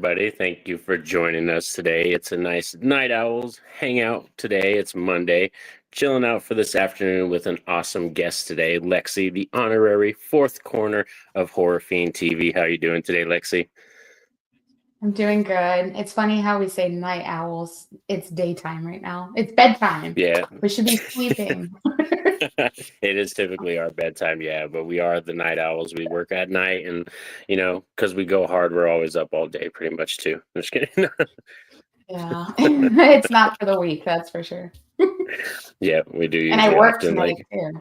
everybody. Thank you for joining us today. It's a nice Night Owls hangout today. It's Monday. Chilling out for this afternoon with an awesome guest today, Lexi, the honorary fourth corner of Horror Fiend TV. How you doing today, Lexi? I'm doing good. It's funny how we say night owls. It's daytime right now. It's bedtime. Yeah. We should be sleeping. It is typically our bedtime, yeah, but we are the night owls. We work at night, and because we go hard, we're always up all day pretty much too. I'm just kidding. Yeah. It's not for the weak, that's for sure. Yeah, we do And I usually work often tonight too.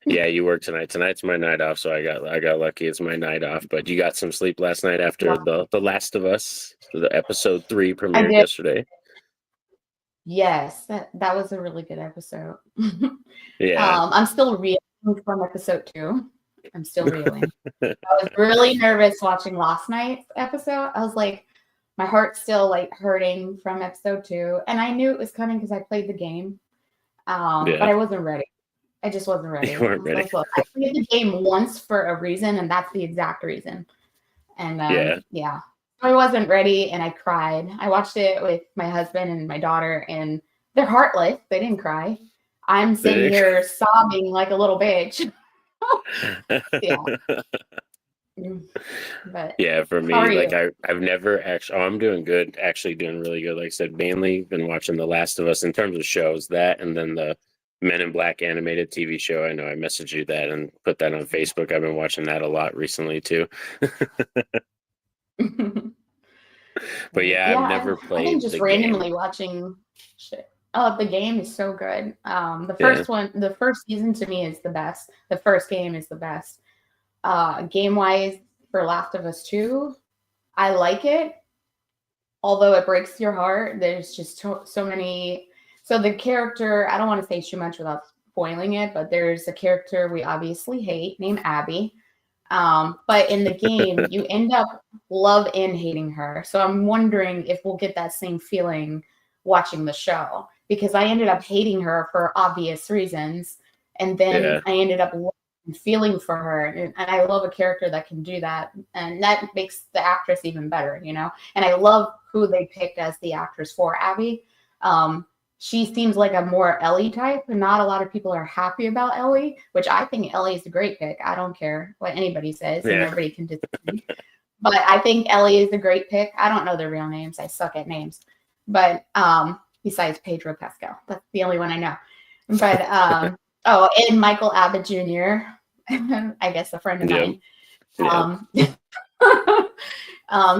yeah, you work tonight. Tonight's my night off, so I got lucky. It's my night off. But you got some sleep last night after the Last of Us, the episode 3 I premiered did. yesterday. Yes, that was a really good episode. Yeah. I'm still reeling from episode 2. I'm still reeling. I was really nervous watching last night's episode. I was like, my heart's still like hurting from episode 2, and I knew it was coming because I played the game, but I wasn't ready. I just wasn't ready. You weren't ready. Like, look, I played the game once for a reason, and that's the exact reason. And yeah, I wasn't ready, and I cried. I watched it with my husband and my daughter, and they're heartless. They didn't cry. I'm sitting here sobbing like a little bitch. Yeah. But yeah, for me, like I've never actually. Oh, I'm doing good. Actually, doing really good. Like I said, mainly been watching The Last of Us in terms of shows. That and then the Men in Black animated TV show. I know I messaged you that and put that on Facebook. I've been watching that a lot recently too. But yeah, I've never played. I've been just randomly watching shit. Oh, the game is so good. The first one, the first season to me is the best. The first game is the best. Game wise, for Last of Us 2, I like it. Although it breaks your heart, there's just so many. So the character, I don't want to say too much without spoiling it, but there's a character we obviously hate named Abby. But in the game, you end up love and hating her. So I'm wondering if we'll get that same feeling watching the show, because I ended up hating her for obvious reasons. And then I ended up feeling for her. And I love a character that can do that. And that makes the actress even better, And I love who they picked as the actress for Abby. She seems like a more Ellie type, and not a lot of people are happy about Ellie, which I think Ellie is a great pick. I don't care what anybody says, and everybody can disagree. But I think Ellie is a great pick. I don't know their real names. I suck at names. But besides Pedro Pascal, that's the only one I know. But and Michael Abbott Jr., I guess a friend of mine,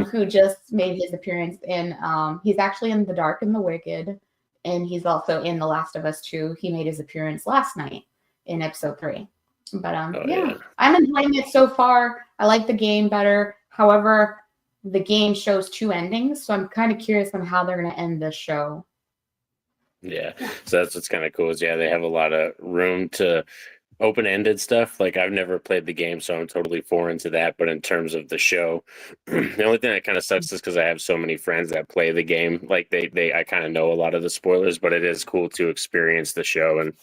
who just made his appearance in. He's actually in The Dark and the Wicked. And he's also in The Last of Us 2. He made his appearance last night in episode 3. But I'm enjoying it so far. I like the game better. However, the game shows 2 endings, so I'm kind of curious on how they're going to end the show. Yeah, so that's what's kind of cool is they have a lot of room to open-ended stuff. Like I've never played the game, so I'm totally foreign to that. But in terms of the show, the only thing that kind of sucks is because I have so many friends that play the game. Like I kind of know a lot of the spoilers, but it is cool to experience the show and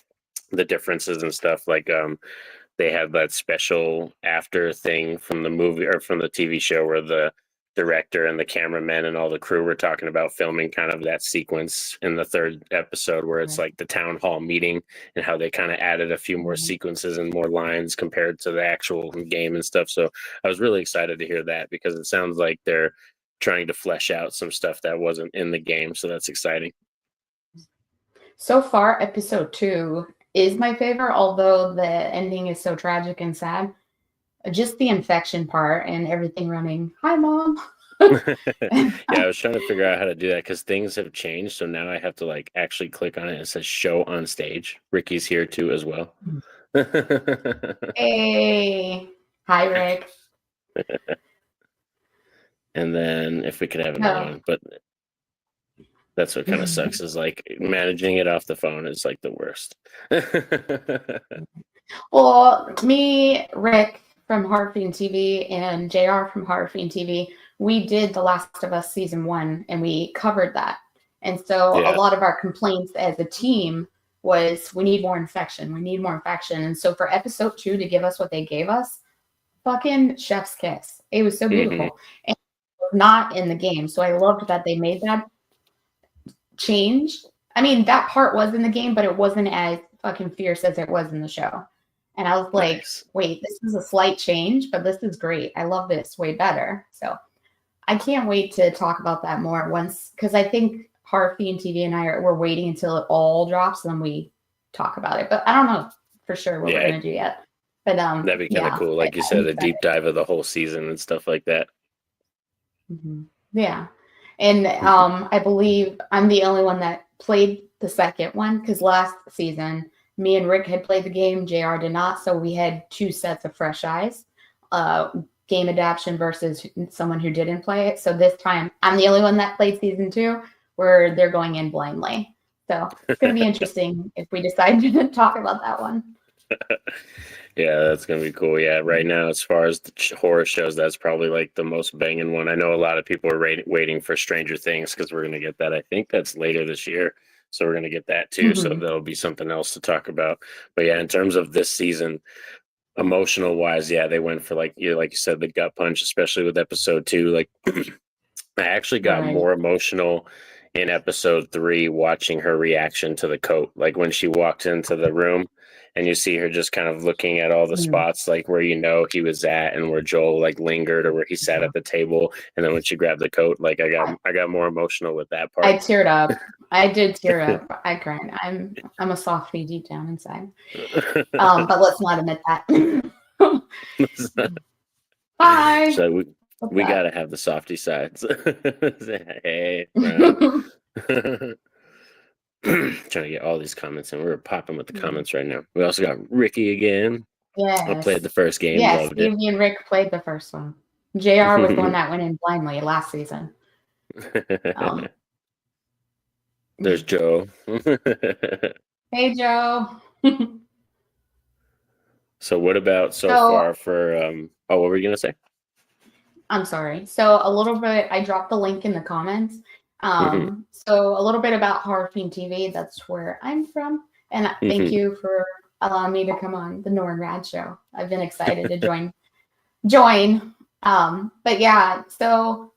the differences and stuff. Like they have that special after thing from the movie or from the TV show where the director and the cameramen and all the crew were talking about filming kind of that sequence in the 3rd episode where it's like the town hall meeting and how they kind of added a few more sequences and more lines compared to the actual game and stuff. So I was really excited to hear that because it sounds like they're trying to flesh out some stuff that wasn't in the game. So that's exciting. So far, episode 2 is my favorite, although the ending is so tragic and sad. Just the infection part and everything running. Hi, Mom. Yeah, I was trying to figure out how to do that because things have changed. So now I have to like actually click on it. It says show on stage. Ricky's here too as well. Hey. Hi, Rick. And then if we could have another one, but that's what kind of sucks is like managing it off the phone is like the worst. Well, me, Rick from Horror Fiend TV and JR from Horror Fiend TV, we did The Last of Us season 1 and we covered that. And so a lot of our complaints as a team was we need more infection. We need more infection. And so for episode 2 to give us what they gave us, fucking chef's kiss. It was so beautiful. And was not in the game. So I loved that they made that change. I mean, that part was in the game, but it wasn't as fucking fierce as it was in the show. And I was like, Nice. wait, this is a slight change, but this is great. I love this way better. So I can't wait to talk about that more once, because I think Harvey and TV and we're waiting until it all drops and then we talk about it. But I don't know for sure what we're gonna do yet. But that'd be kind of cool. Like you said, a deep dive of the whole season and stuff like that. Mm-hmm. Yeah. And I believe I'm the only one that played the second one, because last season me and Rick had played the game, JR did not, so we had two sets of fresh eyes, game adaptation versus someone who didn't play it. So this time I'm the only one that played season 2, where they're going in blindly. So it's going to be interesting if we decide to talk about that one. Yeah, that's going to be cool. Yeah, right now, as far as the horror shows, that's probably like the most banging one. I know a lot of people are waiting for Stranger Things, because we're going to get that. I think that's later this year. So we're going to get that too. So that'll be something else to talk about. But yeah, in terms of this season, emotional wise, yeah, they went for like you said, the gut punch, especially with episode 2. Like I actually got more emotional in episode 3 watching her reaction to the coat. Like when she walked into the room and you see her just kind of looking at all the spots, like where he was at and where Joel like lingered or where he sat at the table. And then when she grabbed the coat, like I got more emotional with that part. I teared up. I did tear up. I cried. I'm a softie deep down inside. But let's not admit that. Bye. So we got to have the softy sides. Hey, friend. Trying to get all these comments in. We're popping with the comments right now. We also got Ricky again. Yes. I played the first game. Yes, loved it. Stevie and Rick played the first one. JR was the one that went in blindly last season. There's Joe. Hey, Joe. So what about so far for what were you gonna say? I'm sorry. So a little bit, I dropped the link in the comments. So a little bit about Horror Fiend TV. That's where I'm from. And thank you for allowing me to come on the Norn Rad show. I've been excited to join. But yeah, so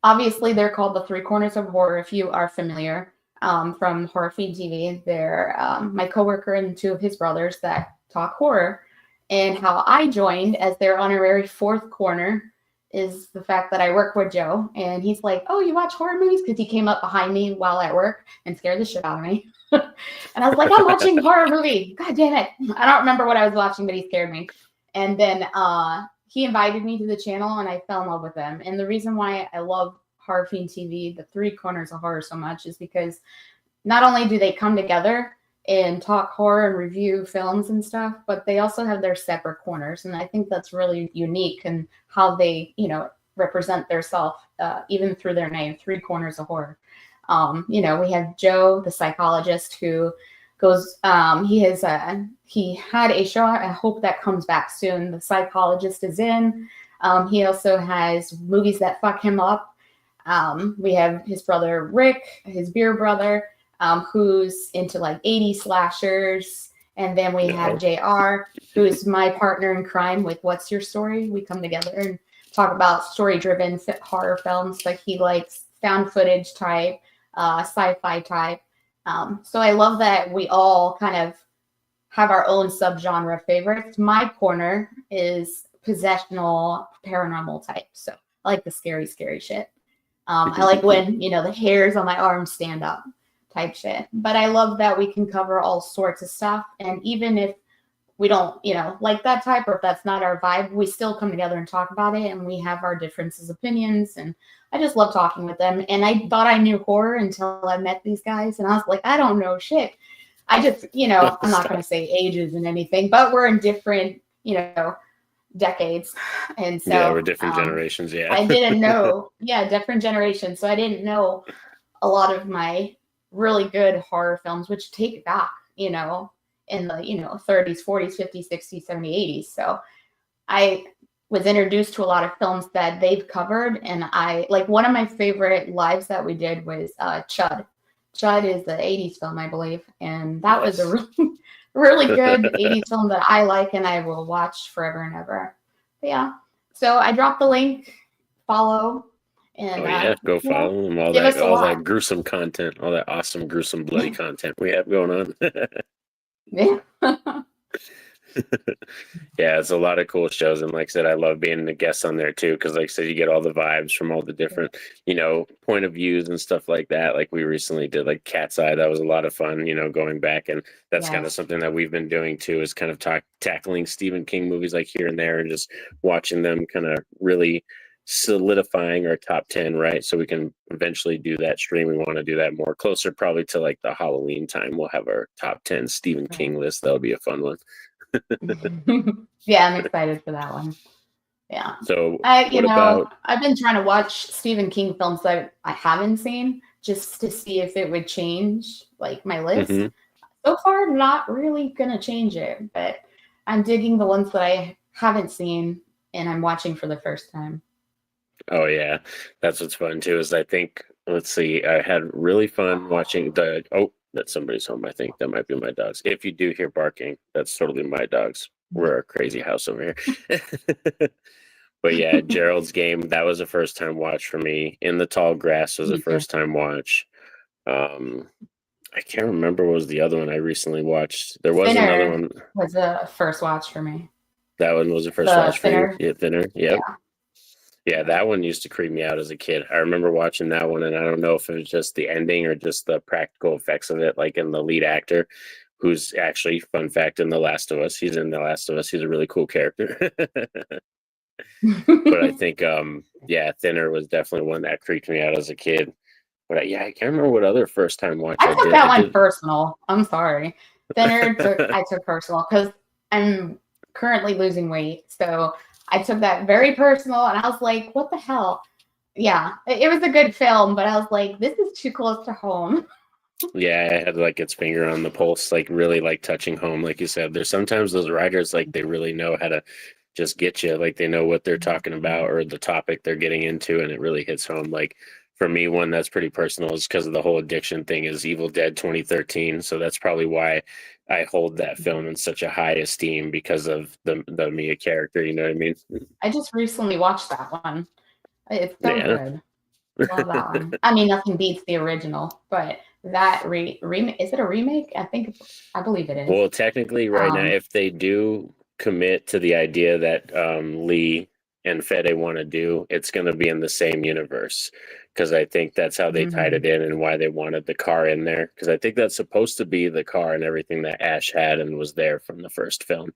obviously they're called the Three Corners of Horror, if you are familiar, from Horror Fiend TV. They're my coworker and 2 of his brothers that talk horror. And how I joined as their honorary 4th corner is the fact that I work with Joe. And he's like, oh, you watch horror movies? Because he came up behind me while at work and scared the shit out of me. And I was like, I'm watching a horror movie. God damn it. I don't remember what I was watching, but he scared me. And then he invited me to the channel and I fell in love with him. And the reason why I love Horror Fiend TV, the Three Corners of Horror, so much is because not only do they come together and talk horror and review films and stuff, but they also have their separate corners. And I think that's really unique in how they, represent their self, even through their name, Three Corners of Horror. We have Joe, the psychologist, who goes, he had a show. I hope that comes back soon. The Psychologist is in. He also has movies that fuck him up. We have his brother, Rick, his beer brother, who's into like 80s slashers. And then we have JR, who's my partner in crime with What's Your Story? We come together and talk about story-driven horror films, but he likes found footage type, sci-fi type. So I love that we all kind of have our own subgenre favorites. My corner is possessional paranormal type. So I like the scary, scary shit. I like when, the hairs on my arms stand up type shit. But I love that we can cover all sorts of stuff. And even if we don't, like that type, or if that's not our vibe, we still come together and talk about it. And we have our differences, opinions. And I just love talking with them. And I thought I knew horror until I met these guys. And I was like, I don't know shit. I just, I'm not going to say ages and anything, but we're in different, decades. And so yeah, we're different generations. Yeah. I didn't know. Yeah. Different generations. So I didn't know a lot of my really good horror films, which take back, in the 30s, 40s, 50s, 60s, 70s, 80s. So I was introduced to a lot of films that they've covered. And I like one of my favorite lives that we did was Chud. Chud is the 80s film, I believe. And that was a really, really good 80s film that I like and I will watch forever and ever. But yeah. So I dropped the link follow. And Oh yeah, go yeah, follow them. give us a All lot. that gruesome content, all that awesome, gruesome, bloody content we have going on. Yeah. Yeah, it's a lot of cool shows, and like I said, I love being a guest on there too, because like I said, you get all the vibes from all the different, point of views and stuff like that. Like we recently did like Cat's Eye, that was a lot of fun, going back, and that's kind of Yes. something that we've been doing too, is kind of tackling Stephen King movies like here and there, and just watching them kind of really solidifying our top 10, right? So we can eventually do that stream. We want to do that more closer, probably to like the Halloween time. We'll have our top 10 Stephen King list. That'll be a fun one. Yeah, I'm excited for that one. Yeah. So what about I've been trying to watch Stephen King films that I haven't seen just to see if it would change like my list. Mhm. So far, not really gonna change it, but I'm digging the ones that I haven't seen and I'm watching for the first time. Oh yeah, that's what's fun too. Is I think let's see, I had really fun watching that's somebody's home. I think that might be my dogs. If you do hear barking, that's totally my dogs. We're a crazy house over here. But yeah, Gerald's Game, that was a first time watch for me. In the Tall Grass was a Me too. first time watch. I can't remember what was the other one I recently watched. There was another one. Was a first watch for me. That one was the first watch for you. Yeah, Thinner. Yep. Yeah. Yeah, that one used to creep me out as a kid. I remember watching that one, and I don't know if it was just the ending or just the practical effects of it, like in the lead actor, who's actually, fun fact, in The Last of Us. He's in The Last of Us. He's a really cool character. But I think, yeah, Thinner was definitely one that creeped me out as a kid. But I can't remember what other first time watch I took did. that one personal. I'm sorry. Thinner I took personal because I'm currently losing weight. So I took that very personal and I was like, what the hell? Yeah, it was a good film, but I was like, this is too close to home. Yeah, I had like its finger on the pulse, like really like touching home. Like you said, there's sometimes those writers, like they really know how to just get you, like they know what they're talking about or the topic they're getting into, and it really hits home. Like for me, one that's pretty personal is because of the whole addiction thing is Evil Dead 2013. So that's probably why I hold that film in such a high esteem, because of the Mia character. You know what I mean? I just recently watched that one. It's so Yeah. good. Love that one. I mean, nothing beats the original, but that remake, is it a remake? I believe it is. Well, technically, right now, if they do commit to the idea that Lee and Fede want to do, it's going to be in the same universe, because I think that's how they tied it in and why they wanted the car in there, because I think that's supposed to be the car and everything that Ash had and was there from the first film.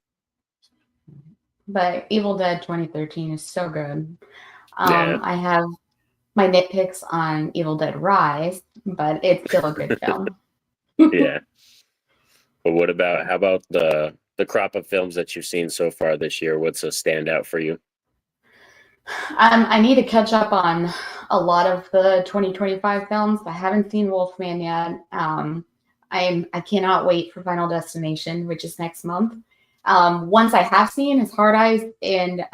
But Evil Dead 2013 is so good. Yeah. I have my nitpicks on Evil Dead Rise, but it's still a good film. Yeah. But how about the crop of films that you've seen so far this year? What's a standout for you? I need to catch up on a lot of the 2025 films. I haven't seen Wolfman yet. I cannot wait for Final Destination, which is next month. Once I have seen is Hard Eyes and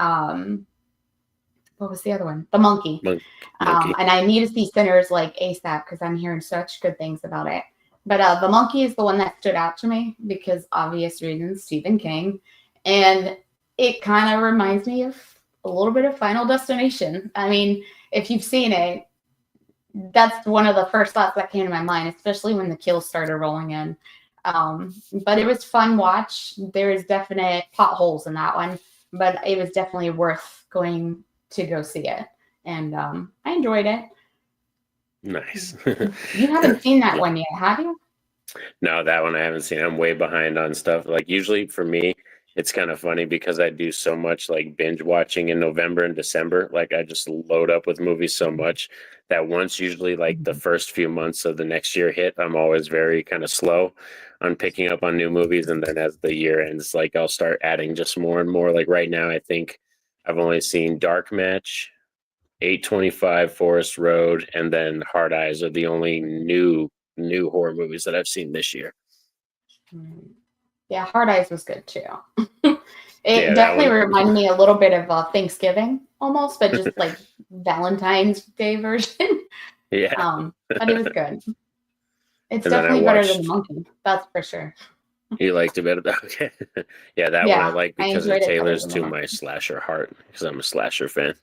what was the other one? The Monkey. Monkey. And I need to see Sinners like ASAP because I'm hearing such good things about it. But The Monkey is the one that stood out to me because obvious reasons, Stephen King. And it kind of reminds me of a little bit of Final Destination. I mean, if you've seen it, that's one of the first thoughts that came to my mind, especially when the kills started rolling in. But it was fun watch. There is definite potholes in that one, but it was definitely worth going to go see it. And I enjoyed it. Nice. You haven't seen that one yet, have you? No, that one I haven't seen. I'm way behind on stuff. Like usually for me, it's kind of funny because I do so much like binge watching in November and December. Like I just load up with movies so much that once usually like the first few months of the next year hit, I'm always very kind of slow on picking up on new movies. And then as the year ends, like I'll start adding just more and more. Like right now, I think I've only seen Dark Match, 825, Forest Road, and then Hard Eyes are the only new horror movies that I've seen this year. Yeah, Hard Eyes was good too. It definitely reminded me a little bit of Thanksgiving almost, but just like Valentine's Day version. Yeah. But it was good. It's definitely better than The Monkey, that's for sure. You liked it better? Okay. Yeah, that one I like because it tailors to my slasher heart, because I'm a slasher fan.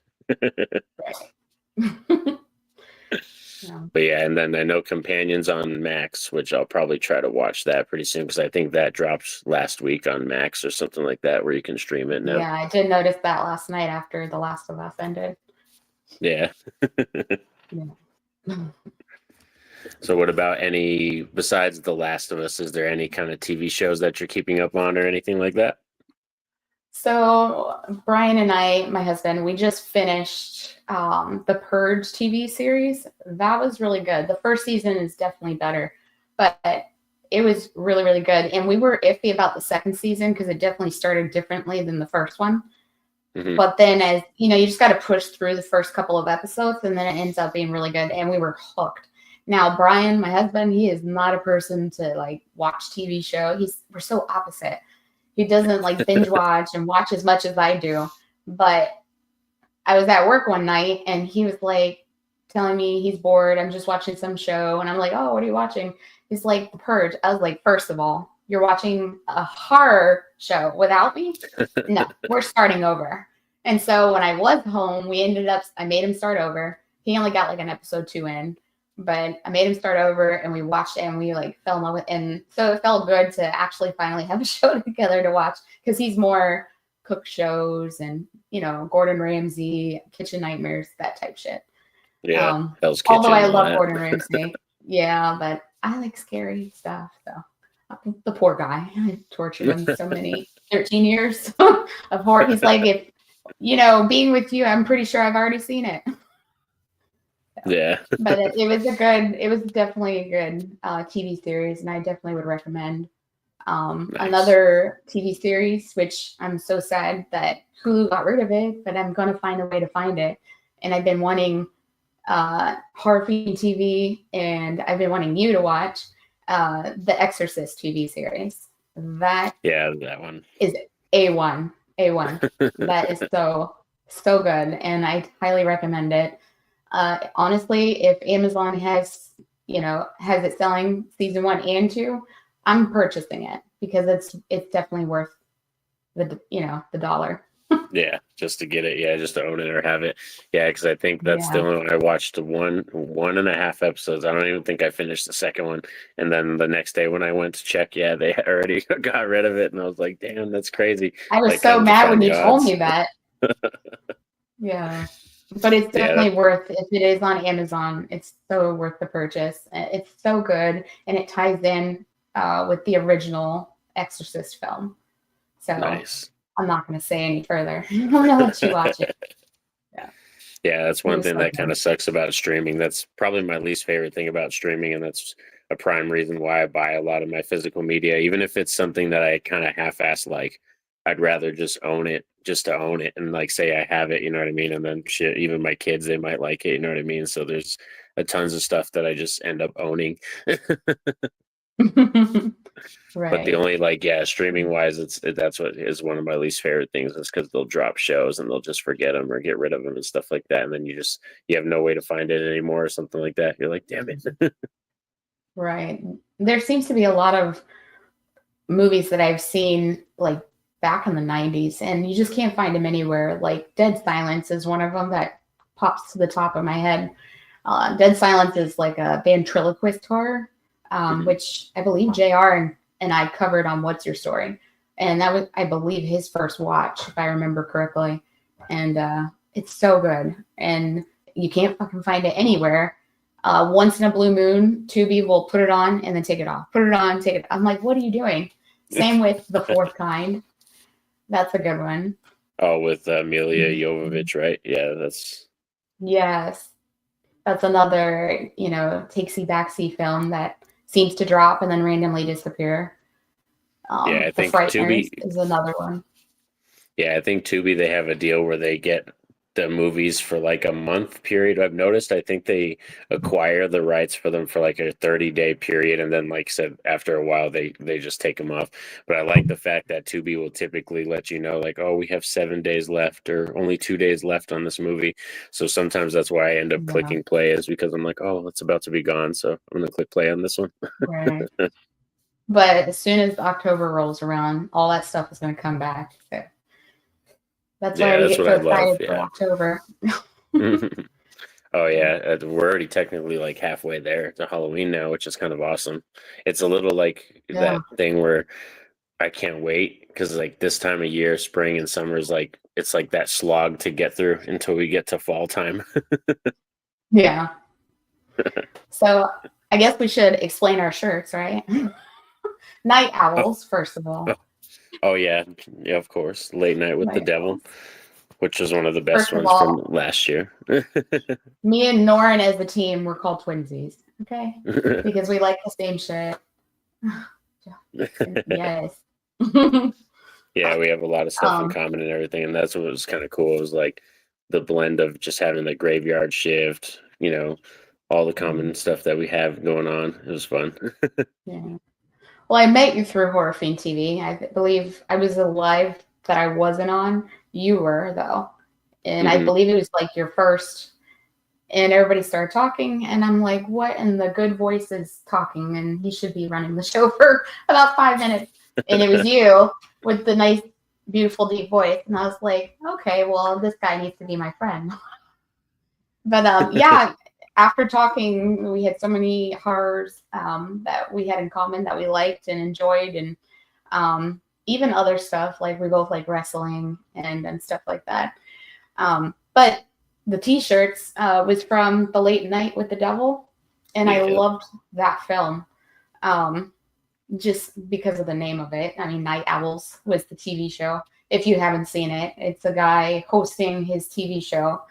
Yeah. But yeah, and then I know Companions on Max, which I'll probably try to watch that pretty soon because I think that drops last week on Max or something like that where you can stream it now. Yeah, I did notice that last night after The Last of Us ended. Yeah. Yeah. So what about any, besides The Last of Us, is there any kind of TV shows that you're keeping up on or anything like that? So Brian and I, my husband, we just finished the Purge TV series. That was really good. The first season is definitely better, but it was really, really good. And we were iffy about the second season because it definitely started differently than the first one. Mm-hmm. But then, as you know, you just got to push through the first couple of episodes, and then it ends up being really good. And we were hooked. Now, Brian, my husband, he is not a person to like watch TV show. We're so opposite. He doesn't like binge watch and watch as much as I do. But I was at work one night and he was like telling me he's bored. I'm just watching some show. And I'm like, oh, what are you watching? He's like, The Purge. I was like, first of all, you're watching a horror show without me? No, we're starting over. And so when I was home, I made him start over. He only got like an episode 2 in. But I made him start over and we watched it and we like fell in love with it. And so it felt good to actually finally have a show together to watch because he's more cook shows and, you know, Gordon Ramsay, Kitchen Nightmares, that type shit. Yeah, Hell's Kitchen. Although I love Gordon Ramsay. Yeah, but I like scary stuff. So the poor guy, I tortured him so many 13 years of horror. He's like, if, you know, being with you, I'm pretty sure I've already seen it. Yeah. But it was definitely a good TV series, and I definitely would recommend. Nice. Another TV series, which I'm so sad that Hulu got rid of it, but I'm going to find a way to find it. And I've been wanting Horror Fiend TV, and I've been wanting you to watch the Exorcist TV series. That one is A1. That is so good, and I highly recommend it. Honestly, if Amazon has it selling season 1 and 2, I'm purchasing it because it's definitely worth the dollar. Yeah, just to get it. Yeah, just to own it or have it. Yeah, because I think that's the only one I watched. One and a half episodes. I don't even think I finished the second one. And then the next day when I went to check, yeah, they already got rid of it, and I was like, "Damn, that's crazy." I was so mad when you told me that. Yeah. But it's definitely worth, if it is on Amazon, it's so worth the purchase. It's so good, and it ties in with the original Exorcist film. So nice. I'm not going to say any further. I'm going to let you watch it. Yeah, that's one thing that kind of sucks about streaming. That's probably my least favorite thing about streaming, and that's a prime reason why I buy a lot of my physical media, even if it's something that I kind of half-ass like. I'd rather just own it, just to own it, and like say I have it, you know what I mean? And then shit, even my kids, they might like it, you know what I mean? So there's tons of stuff that I just end up owning. Right. But the only streaming wise, that's what is one of my least favorite things is because they'll drop shows and they'll just forget them or get rid of them and stuff like that, and then you have no way to find it anymore or something like that. You're like, damn it. Right. There seems to be a lot of movies that I've seen like back in the 90s, and you just can't find them anywhere. Like Dead Silence is one of them that pops to the top of my head. Dead Silence is like a ventriloquist horror, which I believe JR and I covered on What's Your Story. And that was, I believe, his first watch, if I remember correctly. And it's so good. And you can't fucking find it anywhere. Once in a blue moon, Tubi will put it on and then take it off. Put it on, take it. I'm like, what are you doing? Same with The Fourth Kind. That's a good one. Oh, with Milla Jovovich, right? Yeah, Yes. That's another, takesy backsy film that seems to drop and then randomly disappear. I The think Frighteners Tubi is another one. Yeah, I think Tubi, they have a deal where they get the movies for like a month period. I've noticed. I think they acquire the rights for them for like a 30-day period, and then, like I said, after a while they just take them off. But I like the fact that Tubi will typically let you know, like, oh, we have 7 days left or only 2 days left on this movie. So sometimes that's why I end up clicking play, is because I'm like, oh, it's about to be gone, so I'm gonna click play on this one. Right. But as soon as October rolls around, all that stuff is going to come back. So That's why Yeah, we that's get what so I love. excited for Yeah. October. Oh yeah, we're already technically like halfway there to Halloween now, which is kind of awesome. It's a little like Yeah. that thing where I can't wait because like this time of year, spring and summer is like it's like that slog to get through until we get to fall time. Yeah. So I guess we should explain our shirts, right? Night Oh, owls, first of oh, all. oh yeah, yeah, of course. Late Night with the Night Devil, owls. which was one of the best First of ones from all, last year. me and Norin as the team, we're called twinsies. Okay. Because we like the same shit. Yes. Yeah, we have a lot of stuff in um, common and everything, and that's what was kind of cool. It was like the blend of just having the graveyard shift, all the common stuff that we have going on. It was fun. yeah. Well, I met you through Horror Fiend TV. I believe I was alive that I wasn't on. You were, though. And I Hmm. believe it was like your first. And everybody started talking. And I'm like, what? And the good voice is talking. And he should be running the show for about 5 minutes. And it was you with the nice, beautiful, deep voice. And I was like, okay, well, this guy needs to be my friend. But yeah, after talking, we had so many horrors that we had in common that we liked and enjoyed, and even other stuff like we both like wrestling and stuff like that. But the T-shirts was from The Late Night with the Devil, and I Yeah, loved that film just because of the name of it. I mean, Night Owls was the TV show. If you haven't seen it, it's a guy hosting his TV show,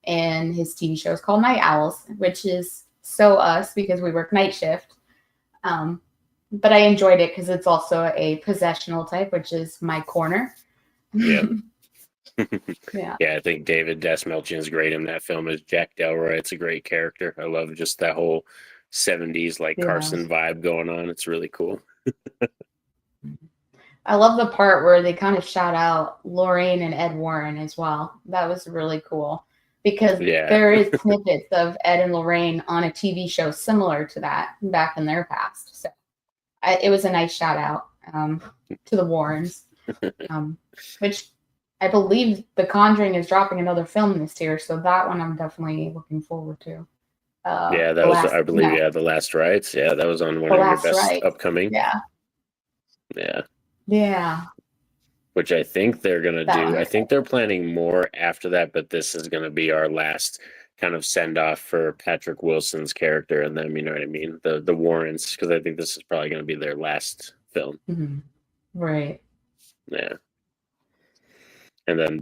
and his TV show is called Night Owls, which is so us because we work night shift. But I enjoyed it because it's also a possessional type, which is my corner. yeah. Yeah. Yeah, I think David Dastmalchian is great in that film as Jack Delroy. It's a great character. I love just that whole 70s like Carson Yes. vibe going on. It's really cool. I love the part where they kind of shout out Lorraine and Ed Warren as well. That was really cool because Yeah. there is snippets of Ed and Lorraine on a TV show similar to that back in their past. So it was a nice shout out to the Warrens, which I believe The Conjuring is dropping another film this year. So that one I'm definitely looking forward to. Yeah, that The was, last, I believe, no, yeah, The Last Rites. Yeah, that was on one the of your last best right. upcoming. Yeah. Yeah. Yeah. Which I think they're going to That do. one. I think they're planning more after that, but this is going to be our last kind of send off for Patrick Wilson's character and them, you know what I mean? The Warrens, because I think this is probably going to be their last film. Mm-hmm. Right. Yeah. And then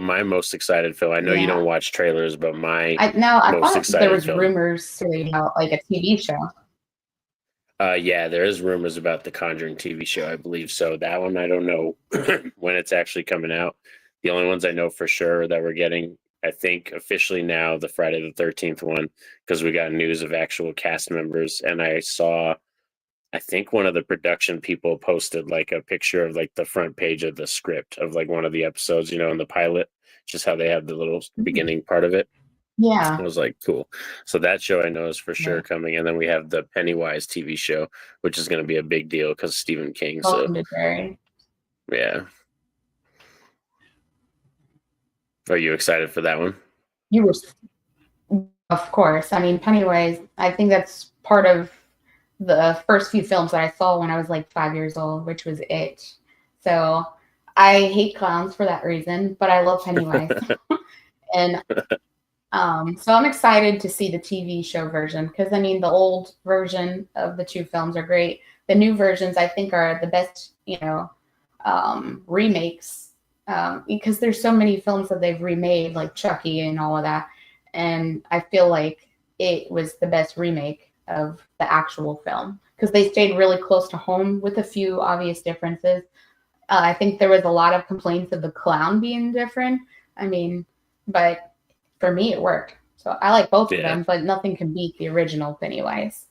my most excited film, I know you Yeah. don't watch trailers, but my I most thought there excited was film. rumors about like a TV show. Yeah, there is rumors about the Conjuring TV show, I believe. So that one, I don't know when it's actually coming out. The only ones I know for sure that we're getting, I think officially now, the Friday the 13th one, because we got news of actual cast members. And I think one of the production people posted like a picture of like the front page of the script of like one of the episodes, in the pilot, just how they have the little beginning part of it. I Yeah. was like, cool. So that show I know is for sure Right. coming. And then we have the Pennywise TV show, which is going to be a big deal because Stephen King. So, Welcome to Jerry. yeah. Are you excited for that one? You were, of course. I mean, Pennywise, I think that's part of the first few films that I saw when I was like 5 years old, which was It. So I hate clowns for that reason, but I love Pennywise. And so I'm excited to see the TV show version because I mean the old version of the two films are great. The new versions I think are the best, remakes because there's so many films that they've remade like Chucky and all of that, and I feel like it was the best remake of the actual film because they stayed really close to home with a few obvious differences. I think there was a lot of complaints of the clown being different. I mean, but for me, it worked. So I like both of Yeah. them, but nothing can beat the original Pennywise.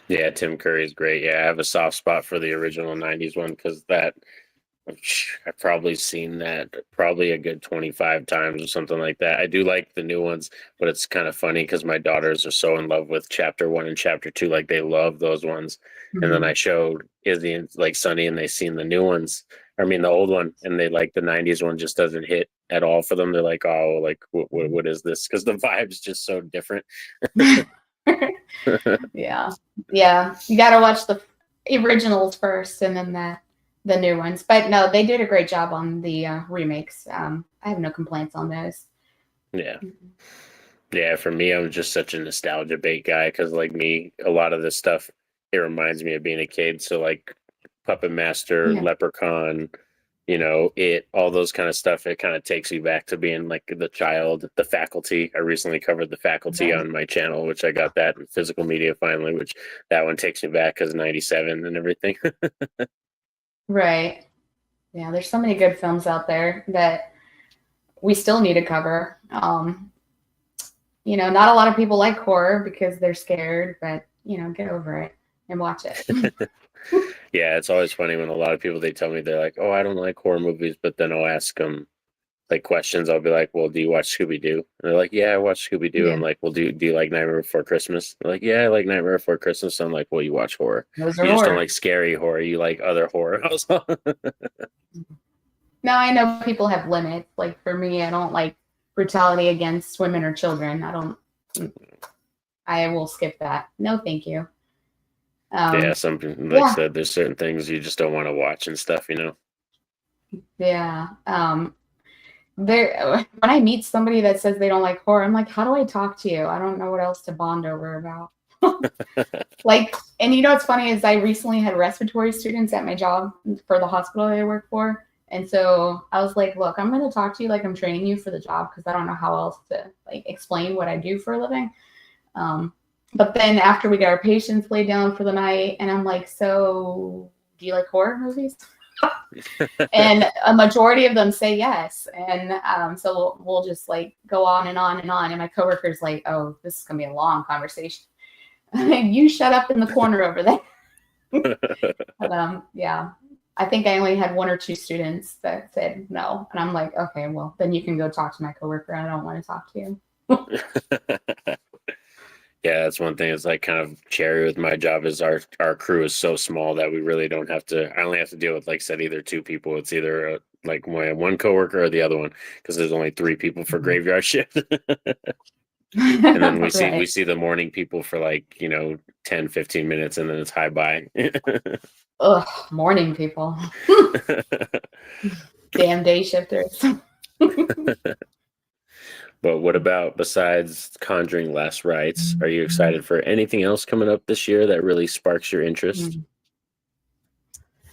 Yeah, Tim Curry is great. Yeah, I have a soft spot for the original 90s one because I've probably seen that probably a good 25 times or something like that. I do like the new ones, but it's kind of funny because my daughters are so in love with chapter 1 and chapter 2. Like they love those ones. And then I showed Izzy and like Sunny and they seen the new ones I mean, the old one, and they like the '90s one just doesn't hit at all for them. They're like, oh, like what is this? Because the vibe's just so different. Yeah, yeah. You got to watch the originals first, and then the new ones. But no, they did a great job on the remakes. I have no complaints on those. Yeah. Yeah, for me, I'm just such a nostalgia bait guy because, like me, a lot of this stuff it reminds me of being a kid. So, like Puppet Master, Yeah. Leprechaun, all those kind of stuff. It kind of takes me back to being like the child, the Faculty. I recently covered the Faculty Right. on my channel, which I got that in physical media finally. Which that one takes me back because '97 and everything. Right. Yeah, there's so many good films out there that we still need to cover. Not a lot of people like horror because they're scared, but get over it and watch it. Yeah, it's always funny when a lot of people they tell me they're like, "Oh, I don't like horror movies," but then I'll ask them like questions. I'll be like, "Well, do you watch Scooby Doo?" And they're like, "Yeah, I watch Scooby Doo." Yeah, I'm like, "Well, do you like Nightmare Before Christmas?" They're like, "Yeah, I like Nightmare Before Christmas." I'm like, "Well, you watch horror. those are You just don't horror. like scary horror. You like other horror." Now I know people have limits. Like for me, I don't like brutality against women or children. I will skip that. No, thank you. Yeah, Um, something like I yeah, said, there's certain things you just don't want to watch and stuff. yeah. There. When I meet somebody that says they don't like horror, I'm like, how do I talk to you? I don't know what else to bond over about. Like, and what's funny is I recently had respiratory students at my job for the hospital I work for. And so I was like, look, I'm going to talk to you like I'm training you for the job because I don't know how else to like explain what I do for a living. But then after we got our patients laid down for the night, and I'm like, so do you like horror movies? And a majority of them say yes. And so we'll just like go on and on and on. And my coworker's like, oh, this is going to be a long conversation. You shut up in the corner over there. But yeah, I think I only had one or two students that said no, and I'm like, okay, well then you can go talk to my coworker. I don't want to talk to you. Yeah, that's one thing. It's like kind of cherry with my job is our crew is so small that we really don't have to. I only have to deal with, like I said, either two people. It's either like my one coworker or the other one because there's only three people for graveyard shift. And then we Right. see the morning people for like 10 15 minutes and then it's hi bye. Ugh, morning people. Damn day shifters. But what about besides Conjuring Last Rites? Are you excited for anything else coming up this year that really sparks your interest?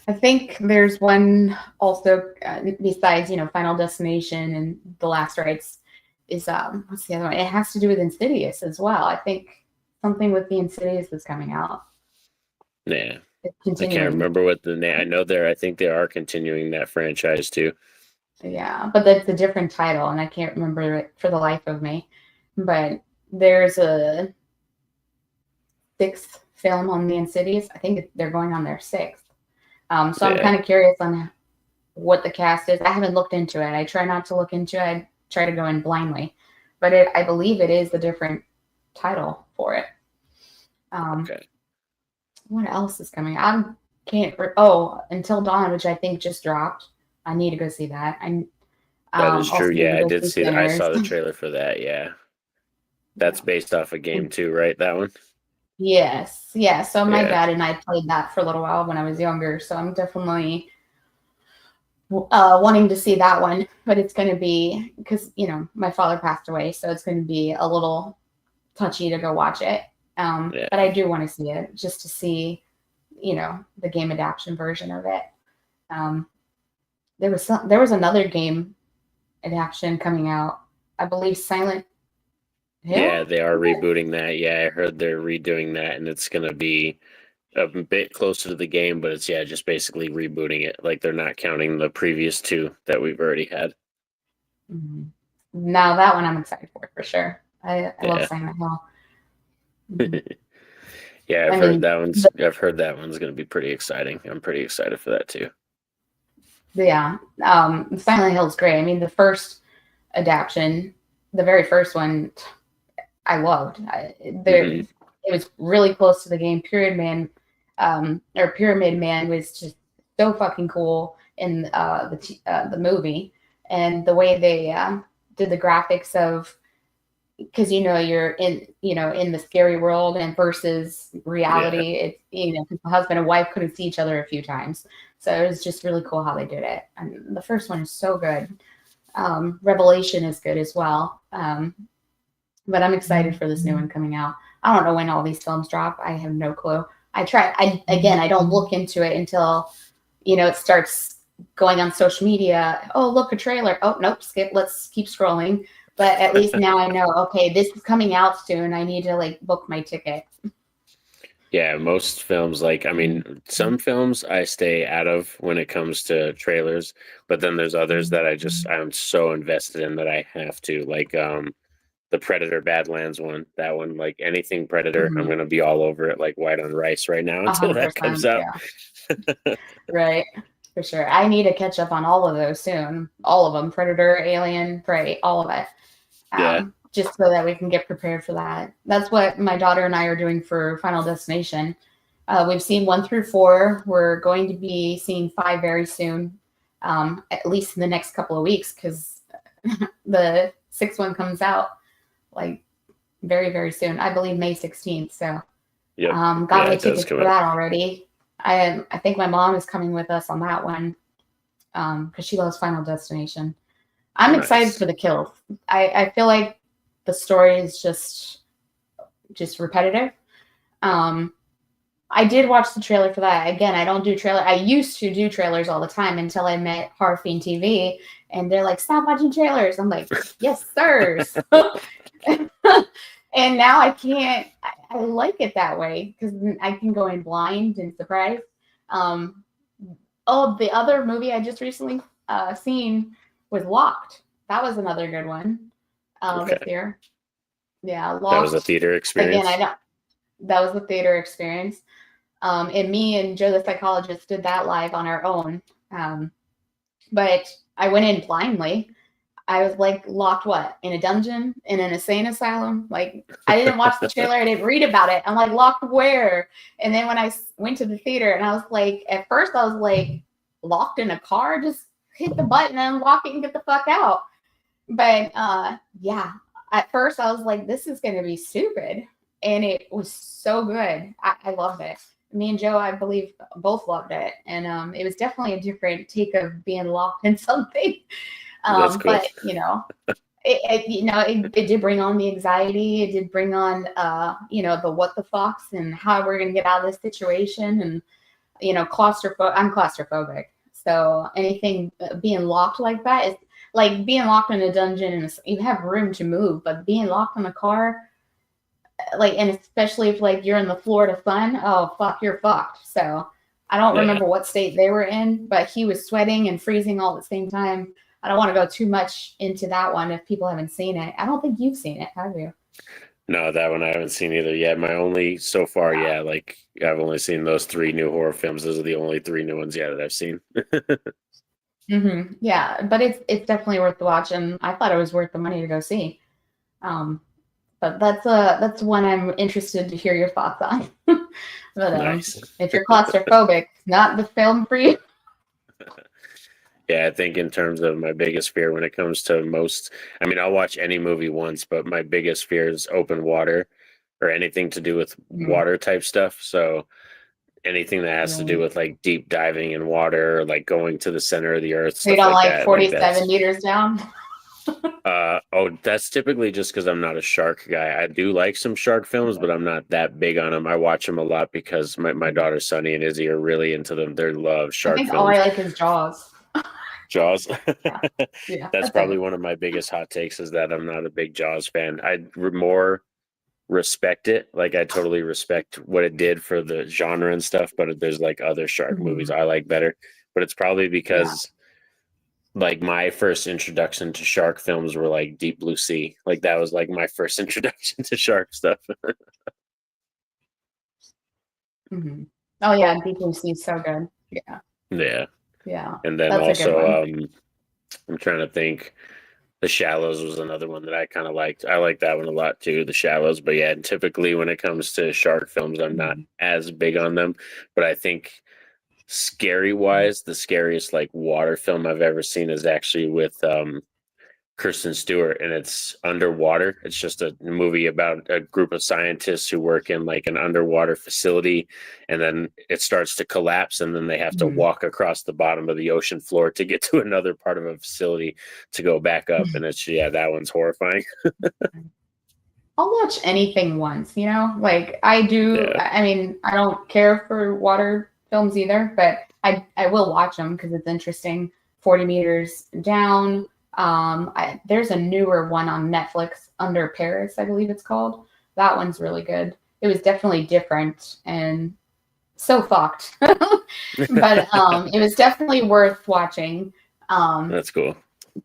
I think there's one also besides Final Destination and The Last Rites is what's the other one? It has to do with Insidious as well. I think something with the Insidious is coming out. Yeah. It's I can't continuing. remember what the name. I know I think they are continuing that franchise too. Yeah, but that's a different title, and I can't remember it for the life of me. But there's a sixth film on the Insidious. I think they're going on their sixth. So I'm kind of curious on what the cast is. I haven't looked into it. I try not to look into it. I try to go in blindly, but I believe it is a different title for it. Okay. What else is coming? I can't. Until Dawn, which I think just dropped. I need to go see that. That is true. Also need Yeah, to I go did see see that. I Sinners. saw the trailer for that. Yeah. That's based off a game too, right? That one? Yes. Yeah. So my Yeah. dad and I played that for a little while when I was younger. So I'm definitely wanting to see that one. But it's going to be because my father passed away, so it's going to be a little touchy to go watch it. Yeah. But I do want to see it just to see, the game adaptation version of it. There was another game adaptation coming out. I believe Silent Hill. Yeah, they are rebooting that. Yeah, I heard they're redoing that, and it's gonna be a bit closer to the game, but it's just basically rebooting it. Like they're not counting the previous two that we've already had. Mm-hmm. Now that one I'm excited for sure. I love Silent Hill. Mm-hmm. Yeah, I've heard that one's gonna be pretty exciting. I'm pretty excited for that too. Yeah, Silent Hill's great. I mean, the first adaptation, the very first one, I loved. It was really close to the game. Pyramid Man was just so fucking cool. in the movie, and the way they did the graphics of, because you're in the scary world and versus Yeah. reality. It's the husband and wife couldn't see each other a few times, so it was just really cool how they did it. And the first one is so good. Revelation is good as well. But I'm excited for this new one coming out. I don't know when all these films drop. I have no clue. I don't look into it until it starts going on social media. Oh, look, a trailer. Oh, nope, skip. Let's keep scrolling. But at least now I know, okay, this is coming out soon. I need to like book my ticket. Yeah, most films, like, I mean, some films I stay out of when it comes to trailers, but then there's others that I'm so invested in that I have to, like, the Predator Badlands one, that one, like anything Predator, I'm gonna be all over it like white on rice right now until that comes 100%. out. Yeah, right. For sure. I need to catch up on all of those soon. All of them: Predator, Alien, Prey, all of it. Yeah. Just so that we can get prepared for that. That's what my daughter and I are doing for Final Destination. We've seen 1 through 4. We're going to be seeing 5 very soon, at least in the next couple of weeks, because the 6th one comes out like very, very soon. I believe May 16th. So Yep. got Yeah, my it does tickets come for out. that already. I think my mom is coming with us on that one because she loves Final Destination. I'm excited Nice. for the kills. I feel like the story is just repetitive. I did watch the trailer for that. Again, I don't do trailer. I used to do trailers all the time until I met Harfiend TV, and they're like, "Stop watching trailers." I'm like, "Yes, sirs." And now I can't. I like it that way because I can go in blind and surprised. Um, oh, the other movie I just recently seen was Locked. That was another good one this Okay. year. Yeah, That was a Locked. theater Again, I experience. don't. That was the theater experience. And me and Joe the psychologist did that live on our own. But I went in blindly. I was like locked what? In a dungeon? In an insane asylum? Like I didn't watch the trailer, I didn't read about it. I'm like, locked where? And then when I went to the theater and I was like, at first I was like, locked in a car, just hit the button and unlock it and get the fuck out. But yeah, at first I was like, this is gonna be stupid. And it was so good. I loved it. Me and Joe, I believe, both loved it. And it was definitely a different take of being locked in something. That's cool. But it did bring on the anxiety. It did bring on the what the fox and how we're gonna get out of this situation. And claustrophobic. I'm claustrophobic, so anything being locked like that is like being locked in a dungeon and you have room to move, but being locked in a car, like, and especially if like you're in the Florida sun, oh fuck, you're fucked. So I don't Yeah. remember what state they were in, but he was sweating and freezing all at the same time. I don't want to go too much into that one if people haven't seen it. I don't think you've seen it, have you? No, that one I haven't seen either yet. My only so far, Yeah. yeah, like I've only seen those 3 new horror films. Those are the only 3 new ones, yeah, that I've seen. Yeah, but it's definitely worth the watch, and I thought it was worth the money to go see. But that's one I'm interested to hear your thoughts on. But Nice. if you're claustrophobic, not the film for you. Yeah, I think in terms of my biggest fear when it comes to most, I mean, I'll watch any movie once, but my biggest fear is open water or anything to do with Mm, water type stuff. So anything that has to do really? with like deep diving in water or like going to the center of the earth, So you stuff don't like like that. Like 47 that's meters down? oh, that's typically just because I'm not a shark guy. I do like some shark films, but I'm not that big on them. I watch them a lot because my daughter Sunny and Izzy are really into them. They love I shark think all I films. like is Jaws. Jaws. Yeah, yeah, That's that's it. probably one of my biggest hot takes is that I'm not a big Jaws fan. More respect it. Like I totally respect what it did for the genre and stuff, but there's like other shark movies Mhm. I like better. But it's probably Yeah. because like my first introduction to shark films were like Deep Blue Sea. Like that was like my first introduction to shark stuff. Oh yeah, Deep Blue Sea is so good. Yeah, Yeah. yeah, And then that's a good one. also I'm trying to think. The Shallows was another one that I kind of liked. I like that one a lot too, The Shallows. But yeah, typically when it comes to shark films, I'm not Mhm. as big on them. But I think scary wise, the scariest like water film I've ever seen is actually with Kristen Stewart, and it's underwater. It's just a movie about a group of scientists who work in like an underwater facility, and then it starts to collapse, and then they have to walk across the bottom of the ocean floor to get to another part of a facility to go back up. And it's, yeah, that one's horrifying. I'll watch anything once, you know, like I do. Yeah. I mean, I don't care for water films either, but I will watch them because it's interesting. 40 meters down. There's a newer one on Netflix, Under Paris, I believe it's called. That one's really good. It was definitely different and so fucked, but it was definitely worth watching. That's cool.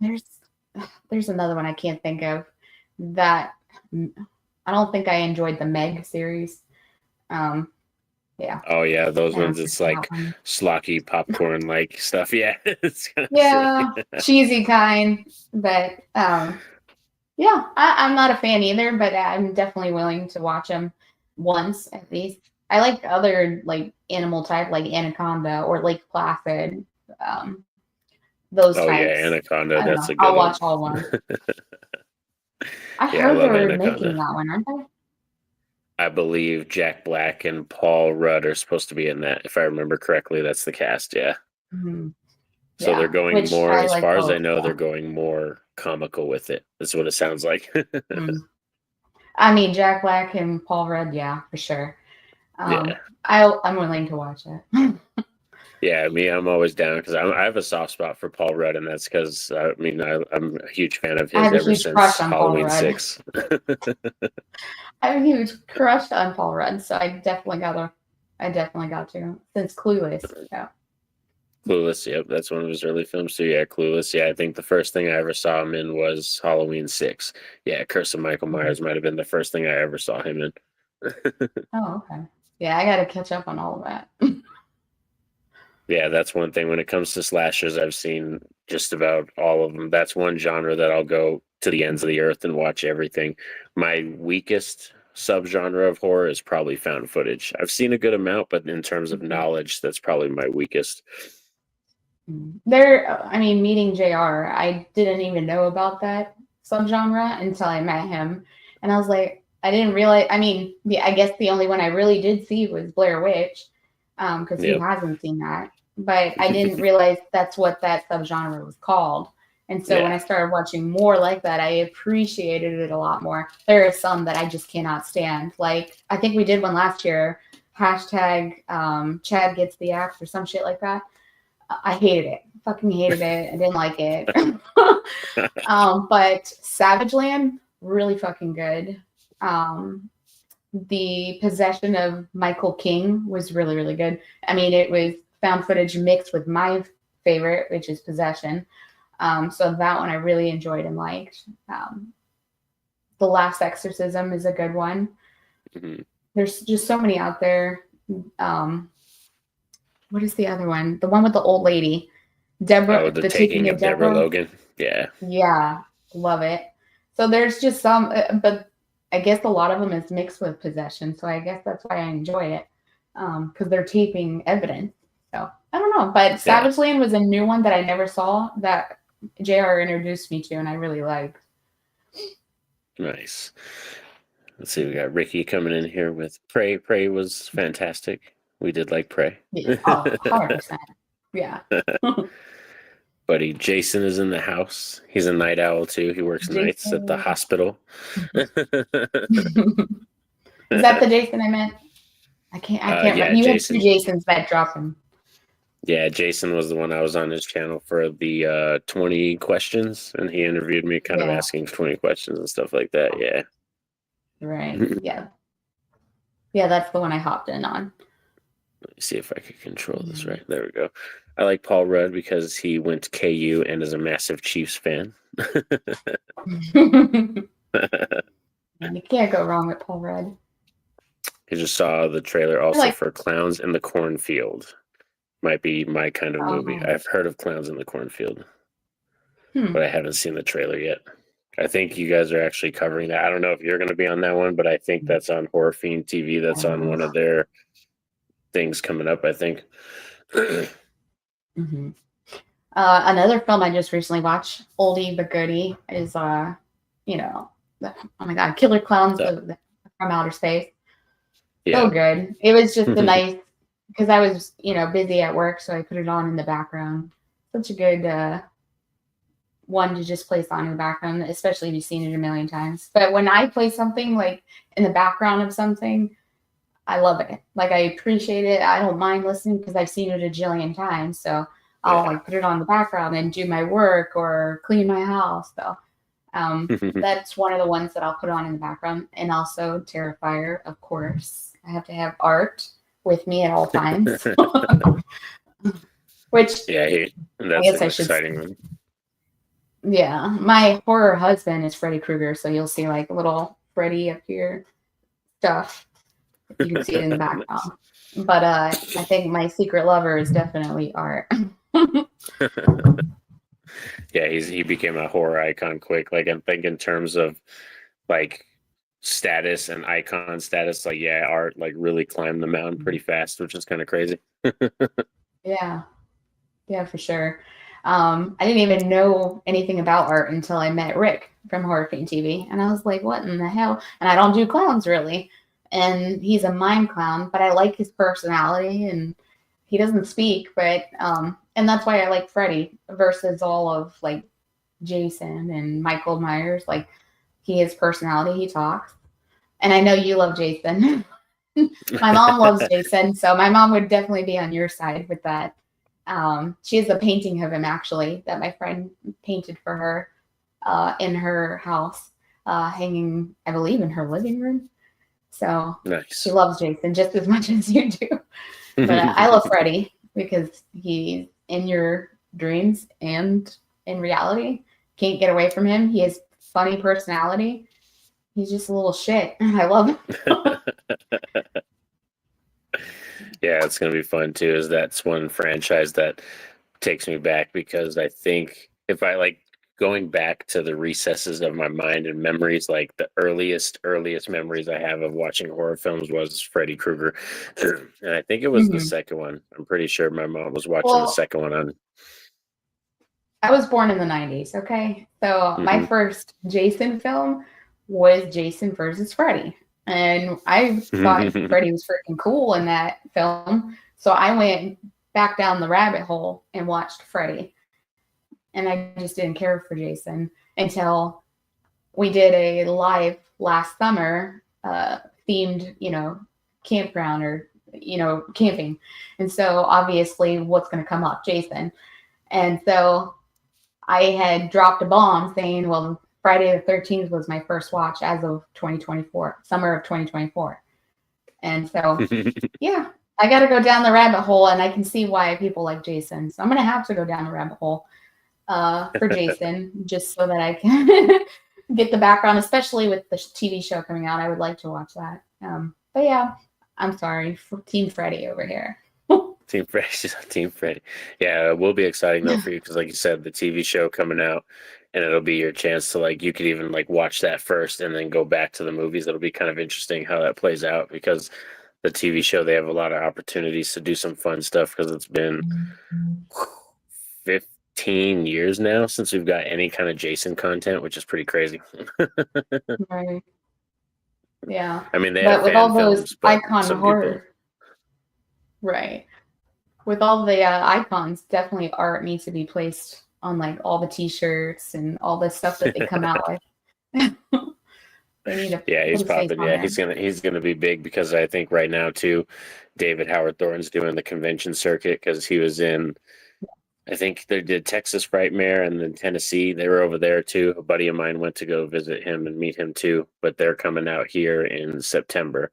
There's another one I can't think of that. I don't think I enjoyed the Meg series. Yeah. Oh yeah, those ones. It's like schlocky popcorn like stuff. Yeah, it's kind of silly. Cheesy kind. But yeah, I'm not a fan either. But I'm definitely willing to watch them once at least. I like other like animal type, like Anaconda or Lake Placid. Those types. Yeah, Anaconda. That's a good I'll watch all one. I heard they were making that one, aren't they? I believe Jack Black and Paul Rudd are supposed to be in that, if I remember correctly. That's the cast, yeah. Mm-hmm. So they're going more, as far as I know, they're going more comical with it. That's what it sounds like. I mean, Jack Black and Paul Rudd, yeah, for sure. I'm willing to watch it. Yeah, I'm always down because I have a soft spot for Paul Rudd, and that's because I'm a huge fan of his ever since Halloween 6. I have a huge crush on Paul Rudd, so I definitely got to since Clueless. Yeah. Clueless, yep, that's one of his early films too. Yeah, Clueless. Yeah, I think the first thing I ever saw him in was Halloween 6. Yeah, Curse of Michael Myers might have been the first thing I ever saw him in. Oh, okay. Yeah, I got to catch up on all of that. Yeah, that's one thing. When it comes to slashers, I've seen just about all of them. That's one genre that I'll go to the ends of the earth and watch everything. My weakest subgenre of horror is probably found footage. I've seen a good amount, but in terms of knowledge, that's probably my weakest. Meeting JR, I didn't even know about that subgenre until I met him. And I was like, I didn't realize, I guess the only one I really did see was Blair Witch, because he hasn't seen that. But I didn't realize that's what that subgenre was called. And so when I started watching more like that, I appreciated it a lot more. There are some that I just cannot stand. Like, I think we did one last year, hashtag Chad gets the axe or some shit like that. I hated it. Fucking hated it. I didn't like it. But Savage Land, really fucking good. The Possession of Michael King was really, really good. It was found footage mixed with my favorite, which is Possession. So that one I really enjoyed and liked. The Last Exorcism is a good one. Mm-hmm. There's just so many out there. What is the other one? The one with the old lady. Deborah. Oh, the Taking of Deborah Logan. Yeah. Yeah. Love it. So there's just some, but I guess a lot of them is mixed with Possession. So I guess that's why I enjoy it. Because they're taping evidence. So I don't know. But Savage Land was a new one that I never saw that JR introduced me to and I really liked. Nice. Let's see. We got Ricky coming in here with Prey. Prey was fantastic. We did like Prey. Yeah, 100%. Yeah. Buddy Jason is in the house. He's a night owl too. He works nights at the hospital. Is that the Jason I meant? I can't remember. You Jason. Have two Jasons that dropped him. Yeah, Jason was the one. I was on his channel for the 20 questions, and he interviewed me, kind of asking 20 questions and stuff like that. Yeah. Right. Yeah. Yeah, that's the one I hopped in on. Let me see if I could control this right. There we go. I like Paul Rudd because he went to KU and is a massive Chiefs fan. And you can't go wrong with Paul Rudd. I just saw the trailer also for Clowns in the Cornfield. Might be my kind of movie. I've heard of Clowns in the Cornfield, but I haven't seen the trailer yet. I think you guys are actually covering that. I don't know if you're going to be on that one, but I think that's on Horror Fiend TV. That's on one of their things coming up, I think. Mm-hmm. Another film I just recently watched, oldie but goodie, is you know, oh my god, Killer Clowns from Outer Space. Yeah. So good. It was just a nice, because I was busy at work, so I put it on in the background. Such a good one to just place on in the background, especially if you've seen it a million times. But when I play something like in the background of something, I love it. Like, I appreciate it. I don't mind listening because I've seen it a jillion times. So I'll like put it on the background and do my work or clean my house. So that's one of the ones that I'll put on in the background. And also Terrifier, of course. I have to have art with me at all times. Which that's an exciting one. Yeah, my horror husband is Freddy Krueger, so you'll see like little Freddy up here stuff. You can see it in the background. But I think my secret lover is definitely art. Yeah, he became a horror icon quick. Like, I think in terms of like status and icon status, like art like really climbed the mountain pretty fast, which is kind of crazy. Yeah, for sure. I didn't even know anything about art until I met Rick from Horror Fiend TV, and I was like, "What in the hell?" And I don't do clowns really, and he's a mime clown, but I like his personality, and he doesn't speak, but and that's why I like Freddy versus all of like Jason and Michael Myers. Like, he has personality, he talks, and I know you love Jason. My mom loves Jason, so my mom would definitely be on your side with that. She has a painting of him actually that my friend painted for her in her house, hanging, I believe, in her living room. So nice. She loves Jason just as much as you do. But I love Freddy because he's in your dreams and in reality. Can't get away from him. He has funny personality. He's just a little shit. I love him. Yeah, it's gonna be fun too. Is that's one franchise that takes me back, because I think if I like going back to the recesses of my mind and memories, like the earliest memories I have of watching horror films was Freddy Krueger, and I think it was the second one. I'm pretty sure my mom was watching the second one on. I was born in the 90s, okay? So my first Jason film was Jason versus Freddy. And I thought Freddy was freaking cool in that film. So I went back down the rabbit hole and watched Freddy. And I just didn't care for Jason until we did a live last summer themed, campground or, camping. And so obviously what's going to come up? Jason. And so I had dropped a bomb saying, well, Friday the 13th was my first watch as of 2024, summer of 2024. And so, yeah, I got to go down the rabbit hole, and I can see why people like Jason. So I'm going to have to go down the rabbit hole for Jason, just so that I can get the background, especially with the TV show coming out. I would like to watch that. But yeah, I'm sorry, for Team Freddy over here. Team Freddy. Yeah, it will be exciting though for you, because like you said, the TV show coming out, and it'll be your chance to like, you could even like watch that first and then go back to the movies. It'll be kind of interesting how that plays out, because the TV show, they have a lot of opportunities to do some fun stuff, because it's been 15 years now since we've got any kind of Jason content, which is pretty crazy. Right. Yeah. I mean, they but have with fan all those films, but icon some horror, people. Right. With all the icons, definitely art needs to be placed on like all the T-shirts and all the stuff that they come out with. They need to. Yeah, he's popping. Yeah, there. he's gonna be big, because I think right now too, David Howard Thorne's doing the convention circuit, because he was in, I think they did Texas Frightmare, and then Tennessee. They were over there too. A buddy of mine went to go visit him and meet him too. But they're coming out here in September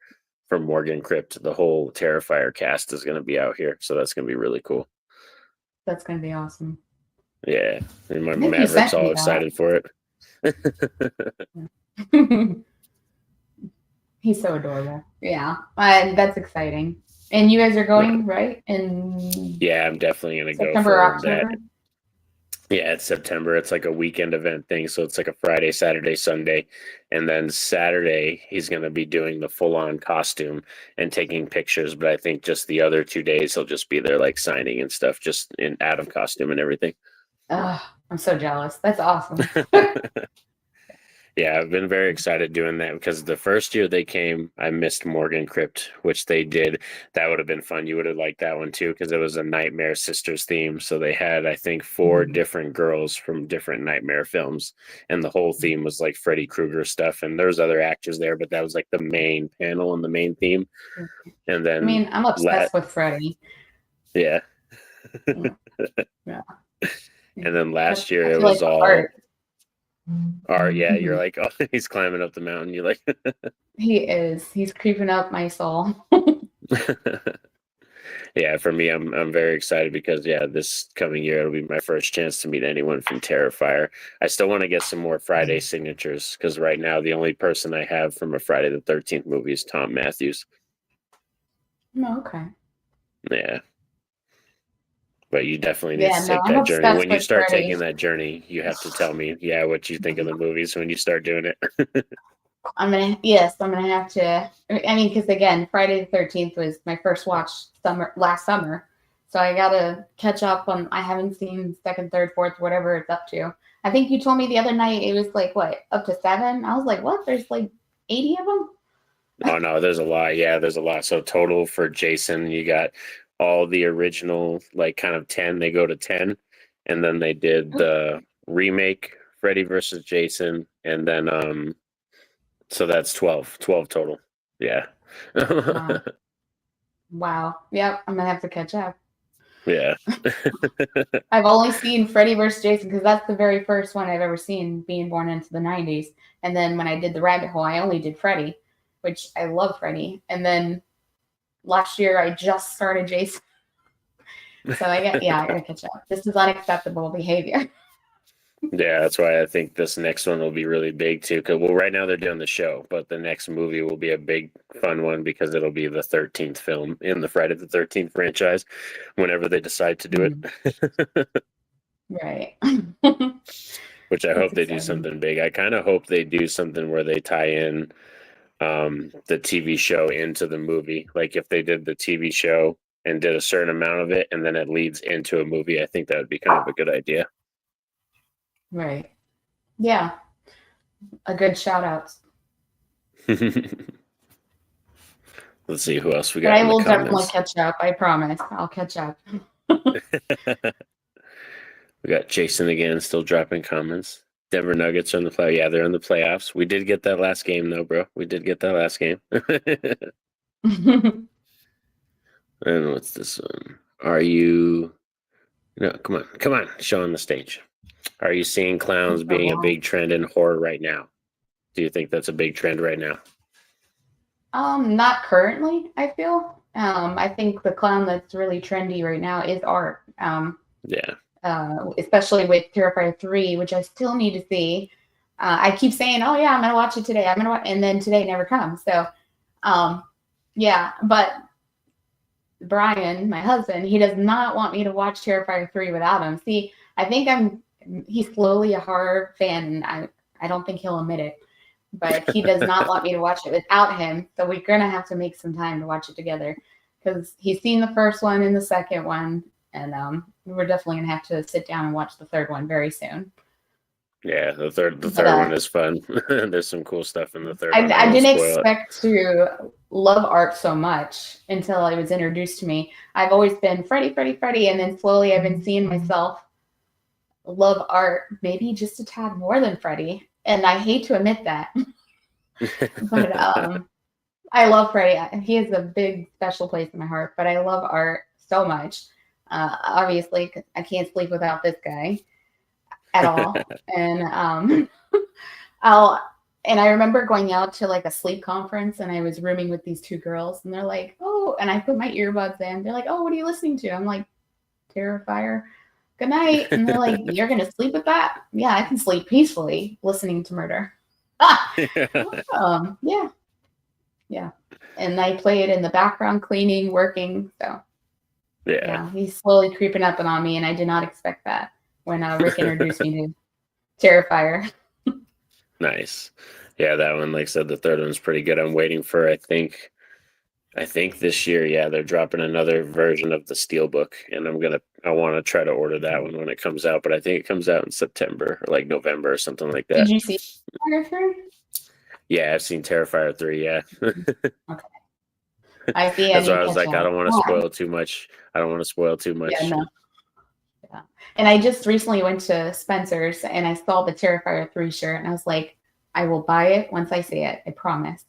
from Morgan Crypt. The whole Terrifier cast is going to be out here, so that's going to be really cool. That's going to be awesome. Yeah, and my Maverick's all excited for it. He's so adorable. Yeah, that's exciting. And you guys are going, right? Yeah, I'm definitely going to go September or for October? that. Yeah, it's September. It's like a weekend event thing. So it's like a Friday, Saturday, Sunday. And then Saturday, he's going to be doing the full on costume and taking pictures. But I think just the other 2 days, he'll just be there like signing and stuff, just in out of costume and everything. Ugh, I'm so jealous. That's awesome. Yeah, I've been very excited doing that because the first year they came, I missed Morgan Crypt, which they did. That would have been fun. You would have liked that one too because it was a Nightmare Sisters theme. So they had, I think, four different girls from different Nightmare films, and the whole theme was like Freddy Krueger stuff. And there's other actors there, but that was like the main panel and the main theme. And I then mean, I'm obsessed with Freddy. yeah. Yeah. And then last year I it feel like was all art. art. Yeah, you're like, oh, he's climbing up the mountain. You're like, He is. He's creeping up my soul. yeah, for me, I'm very excited because yeah, this coming year it'll be my first chance to meet anyone from Terrifier. I still want to get some more Friday signatures because right now the only person I have from a Friday the 13th movie is Tom Matthews. No, okay. Yeah, but you definitely need Yeah, to no, take I'm that journey. obsessed When you with start Freddy. taking that journey, you have to tell me, yeah, what you think of the movies when you start doing it. I'm gonna have to. I mean, because again, Friday the 13th was my first watch last summer, so I gotta catch up on. I haven't seen second, third, fourth, whatever it's up to. I think you told me the other night it was like what, up to 7. I was like, what? There's like 80 of them. Oh no, there's a lot. Yeah, there's a lot. So total for Jason, you got all the original, like kind of 10, they go to 10. And then they did the remake Freddy versus Jason. And then so that's 12 total. Yeah. Wow. Wow. Yep, I'm gonna have to catch up. Yeah. I've only seen Freddy vs. Jason because that's the very first one I've ever seen, being born into the 90s. And then when I did the rabbit hole, I only did Freddy, which I love Freddy. And then last year I just started Jason. So I gotta catch up. This is unacceptable behavior. Yeah, that's why I think this next one will be really big too. Cause well, right now they're doing the show, but the next movie will be a big fun one because it'll be the 13th film in the Friday the 13th franchise whenever they decide to do it. Right. Which I That's hope they do exciting. something big. I kind of hope they do something where they tie in the TV show into the movie. Like if they did the TV show and did a certain amount of it and then it leads into a movie, I think that would be kind of a good idea. Right. Yeah. A good shout out. Let's see who else we But got I in the will definitely comments. catch up. I promise. I'll catch up. We got Jason again, still dropping comments. Denver Nuggets are in the play. Yeah, they're in the playoffs. We did get that last game, though, bro. We did get that last game. And what's this one? Are you? No, come on, show on the stage. Are you seeing clowns being a big trend in horror right now? Do you think that's a big trend right now? Not currently, I feel. I think the clown that's really trendy right now is art. Yeah. Especially with Terrifier 3, which I still need to see. I keep saying, "Oh yeah, I'm gonna watch it today. I'm gonna," and then today never comes. So, yeah. But Brian, my husband, he does not want me to watch Terrifier 3 without him. See, I think he's slowly a horror fan, and I don't think he'll admit it. But he does not want me to watch it without him. So we're gonna have to make some time to watch it together because he's seen the first one and the second one, and we're definitely gonna have to sit down and watch the third one very soon. Yeah, the third one is fun. There's some cool stuff in the third one. I won't didn't spoil it. expect to love art so much until it was introduced to me. I've always been Freddy, Freddy, Freddy, and then slowly I've been seeing myself love art maybe just a tad more than Freddy. And I hate to admit that. But I love Freddy. He has a big special place in my heart, but I love art so much. Obviously, I can't sleep without this guy at all. And I remember going out to like a sleep conference and I was rooming with these two girls and they're like, "Oh," and I put my earbuds in. They're like, "Oh, what are you listening to?" I'm like, "Terrifier. Good night." And they're like, "You're gonna sleep with that?" Yeah, I can sleep peacefully listening to murder. Yeah. Yeah. And I play it in the background, cleaning, working. So Yeah. he's slowly creeping up on me, and I did not expect that. when Rick introduced me to Terrifier. Nice. Yeah, that one, like I said, the third one's pretty good. I'm waiting for, I think this year, yeah, they're dropping another version of the Steelbook, and I want to try to order that one when it comes out, but I think it comes out in September or like November or something like Did that. you see Terrifier 3? Yeah, I've seen Terrifier 3, yeah. Okay. I see. I That's why need I to was catch like, I up. don't want to spoil too much. I don't want to spoil too Yeah, much. no. Yeah. And I just recently went to Spencer's and I saw the Terrifier 3 shirt and I was like, I will buy it once I see it. I promise.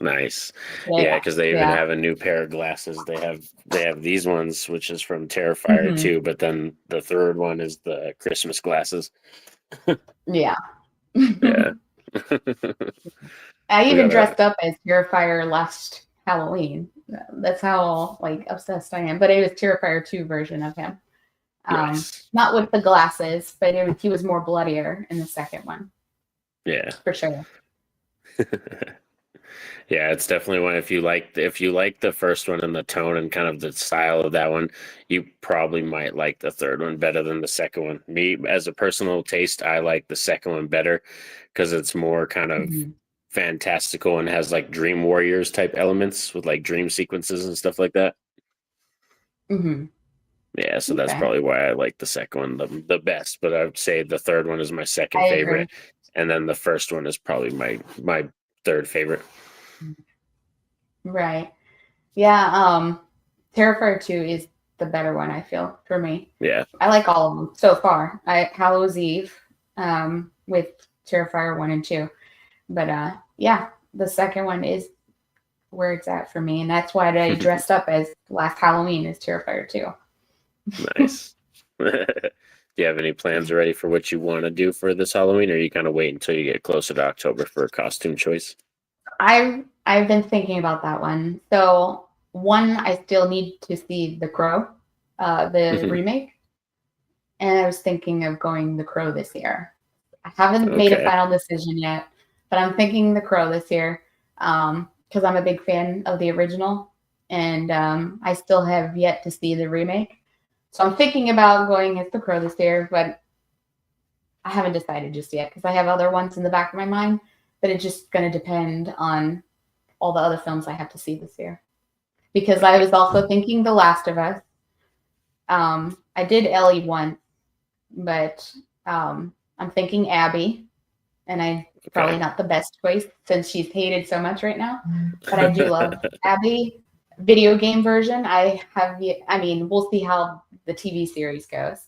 Nice. Yeah. Yeah, because they even Yeah. have a new pair of glasses. They have these ones, which is from Terrifier Mhm. 2, but then the third one is the Christmas glasses. Yeah. Yeah. I We even gotta dressed up as Terrifier last Halloween. That's how like obsessed I am. But it was Terrifier 2 version of him. nice. Not with the glasses, but he was more bloodier in the second one. Yeah. For sure. Yeah, it's definitely one. If you like the first one and the tone and kind of the style of that one, you probably might like the third one better than the second one. Me, as a personal taste, I like the second one better because it's more kind of Mm-hmm. fantastical and has like Dream Warriors type elements with like dream sequences and stuff like that. Mm-hmm. Yeah, so that's Okay. probably why I like the second one the best. But I would say the third one is my second I favorite, agree. and then the first one is probably my third favorite. Right. Yeah. Terrifier 2 is the better one, I feel, for me. Yeah. I like all of them so far. Hallows Eve, with Terrifier 1 and 2. But yeah, the second one is where it's at for me. And that's why I dressed up as last Halloween as Terrifier 2. Nice. Do you have any plans already for what you want to do for this Halloween, or you kind of wait until you get closer to October for a costume choice? I've been thinking about that one. So one, I still need to see The Crow, the Mhm. remake, and I was thinking of going The Crow this year. I haven't made a Okay. final decision yet, but I'm thinking The Crow this year because I'm a big fan of the original, and I still have yet to see the remake. So I'm thinking about going as The Crow this year, but I haven't decided just yet because I have other ones in the back of my mind. But it's just going to depend on all the other films I have to see this year. Because I was also thinking The Last of Us. I did Ellie once, but I'm thinking Abby, and I probably Okay. not the best choice since she's hated so much right now. But I do love Abby. Video game version, I have. I mean, we'll see how the TV series goes,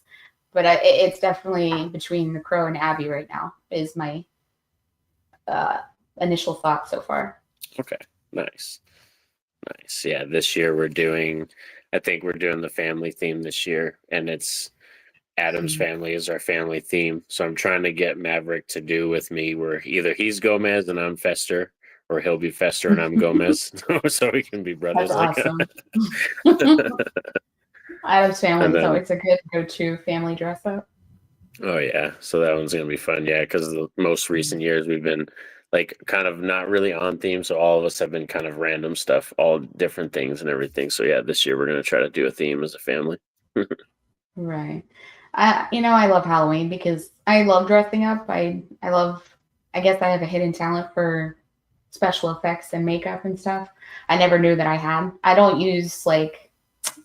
but it's definitely between The Crow and Abby right now. Is my initial thought so far. Okay. Nice. Nice. Yeah, this year I think we're doing the family theme this year, and it's Adam's family is our family theme. So I'm trying to get Maverick to do with me where either he's Gomez and I'm Fester, or he'll be Fester and I'm Gomez, so we can be That's brothers. Like, awesome. Adam's family and is then always a good go-to family dress up. oh yeah, so that one's gonna be fun. Yeah, because the most recent years we've been like kind of not really on theme, so all of us have been kind of random stuff, all different things and everything. So yeah, this year we're gonna try to do a theme as a family. Right. I love Halloween because I love dressing up. I guess I have a hidden talent for special effects and makeup and stuff. I never knew that I had. I don't use like,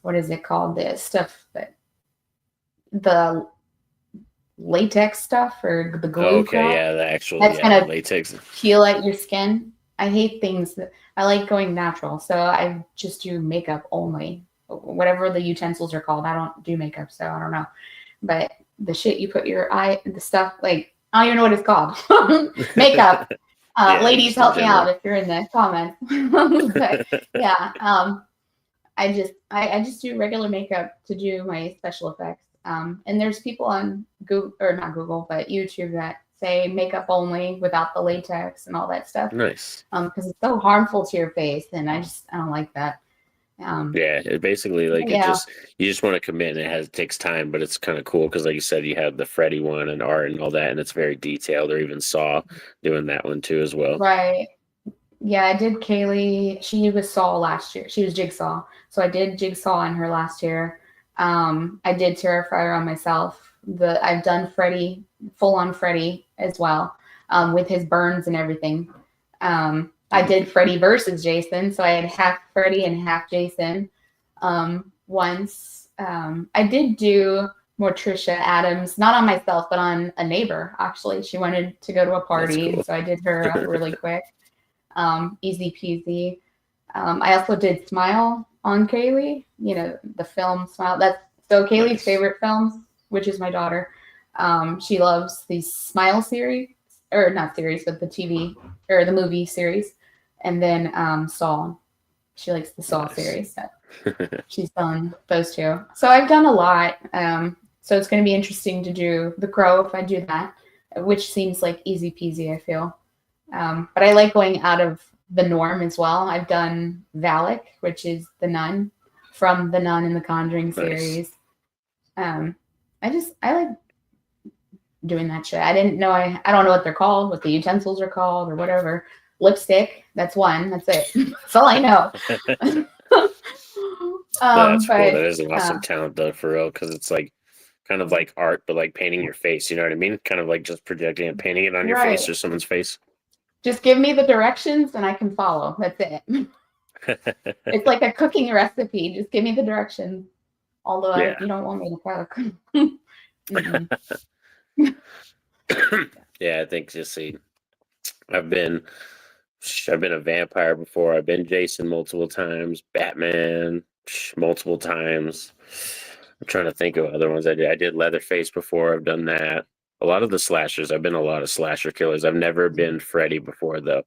what is it called? The stuff that the latex stuff or the glue Okay, crap. yeah, the actual That's the gonna latex. peel at your skin. I hate things that I like going natural. So I just do makeup only. Whatever the utensils are called. I don't do makeup, so I don't know. But the shit you put your eye, the stuff like I don't even know what it's called. Makeup. Yeah, Ladies, just in help me out general. if you're in the comments. But yeah, I just do regular makeup to do my special effects. And there's people on Google or not Google, but YouTube that say makeup only without the latex and all that stuff. Nice. Because it's so harmful to your face, and I don't like that. Yeah, it basically like it Yeah, just you just want to commit and it takes time, but it's kind of cool because like you said, you have the Freddy one and art and all that, and it's very detailed. Or even Saw doing that one too as well. right. Yeah, I did Kaylee. She was Saw last year. She was Jigsaw. So I did Jigsaw in her last year. I did Terrifier on myself I've done Freddy, full on Freddy as well, with his burns and everything. I did Freddy versus Jason, so I had half Freddy and half Jason. Once I did do Morticia Adams, not on myself, but on a neighbor. Actually, she wanted to go to a party, cool. so I did her up really quick. Easy peasy. I also did Smile on Kaylee. You know, the film Smile. That's so Kaylee's Nice. favorite films, which is my daughter. She loves the Smile series, or not series, but the TV or the movie series, and then Saw. She likes the Saw Nice. series. So she's done those two. So I've done a lot. So it's going to be interesting to do The Crow if I do that, which seems like easy peasy, I feel. But I like going out of the norm as well. I've done Valak, which is the nun from the Nun in the Conjuring series. I like doing that shit. I didn't know I don't know what they're called, what the utensils are called or whatever. Lipstick, that's one. That's it. That's all I know. That's cool. But, That is an awesome talent though, for real, because it's like kind of like art, but like painting your face. You know what I mean? Kind of like just projecting and painting it on your face or someone's face. Just give me the directions and I can follow. That's it. It's like a cooking recipe. Just give me the directions. Although Yeah. you don't want me to cook. Yeah, I think just see, I've been a vampire before. I've been Jason multiple times, Batman multiple times. I'm trying to think of other ones I did. I did Leatherface before. I've done that. A lot of the slashers. I've been a lot of slasher killers. I've never been Freddy before though,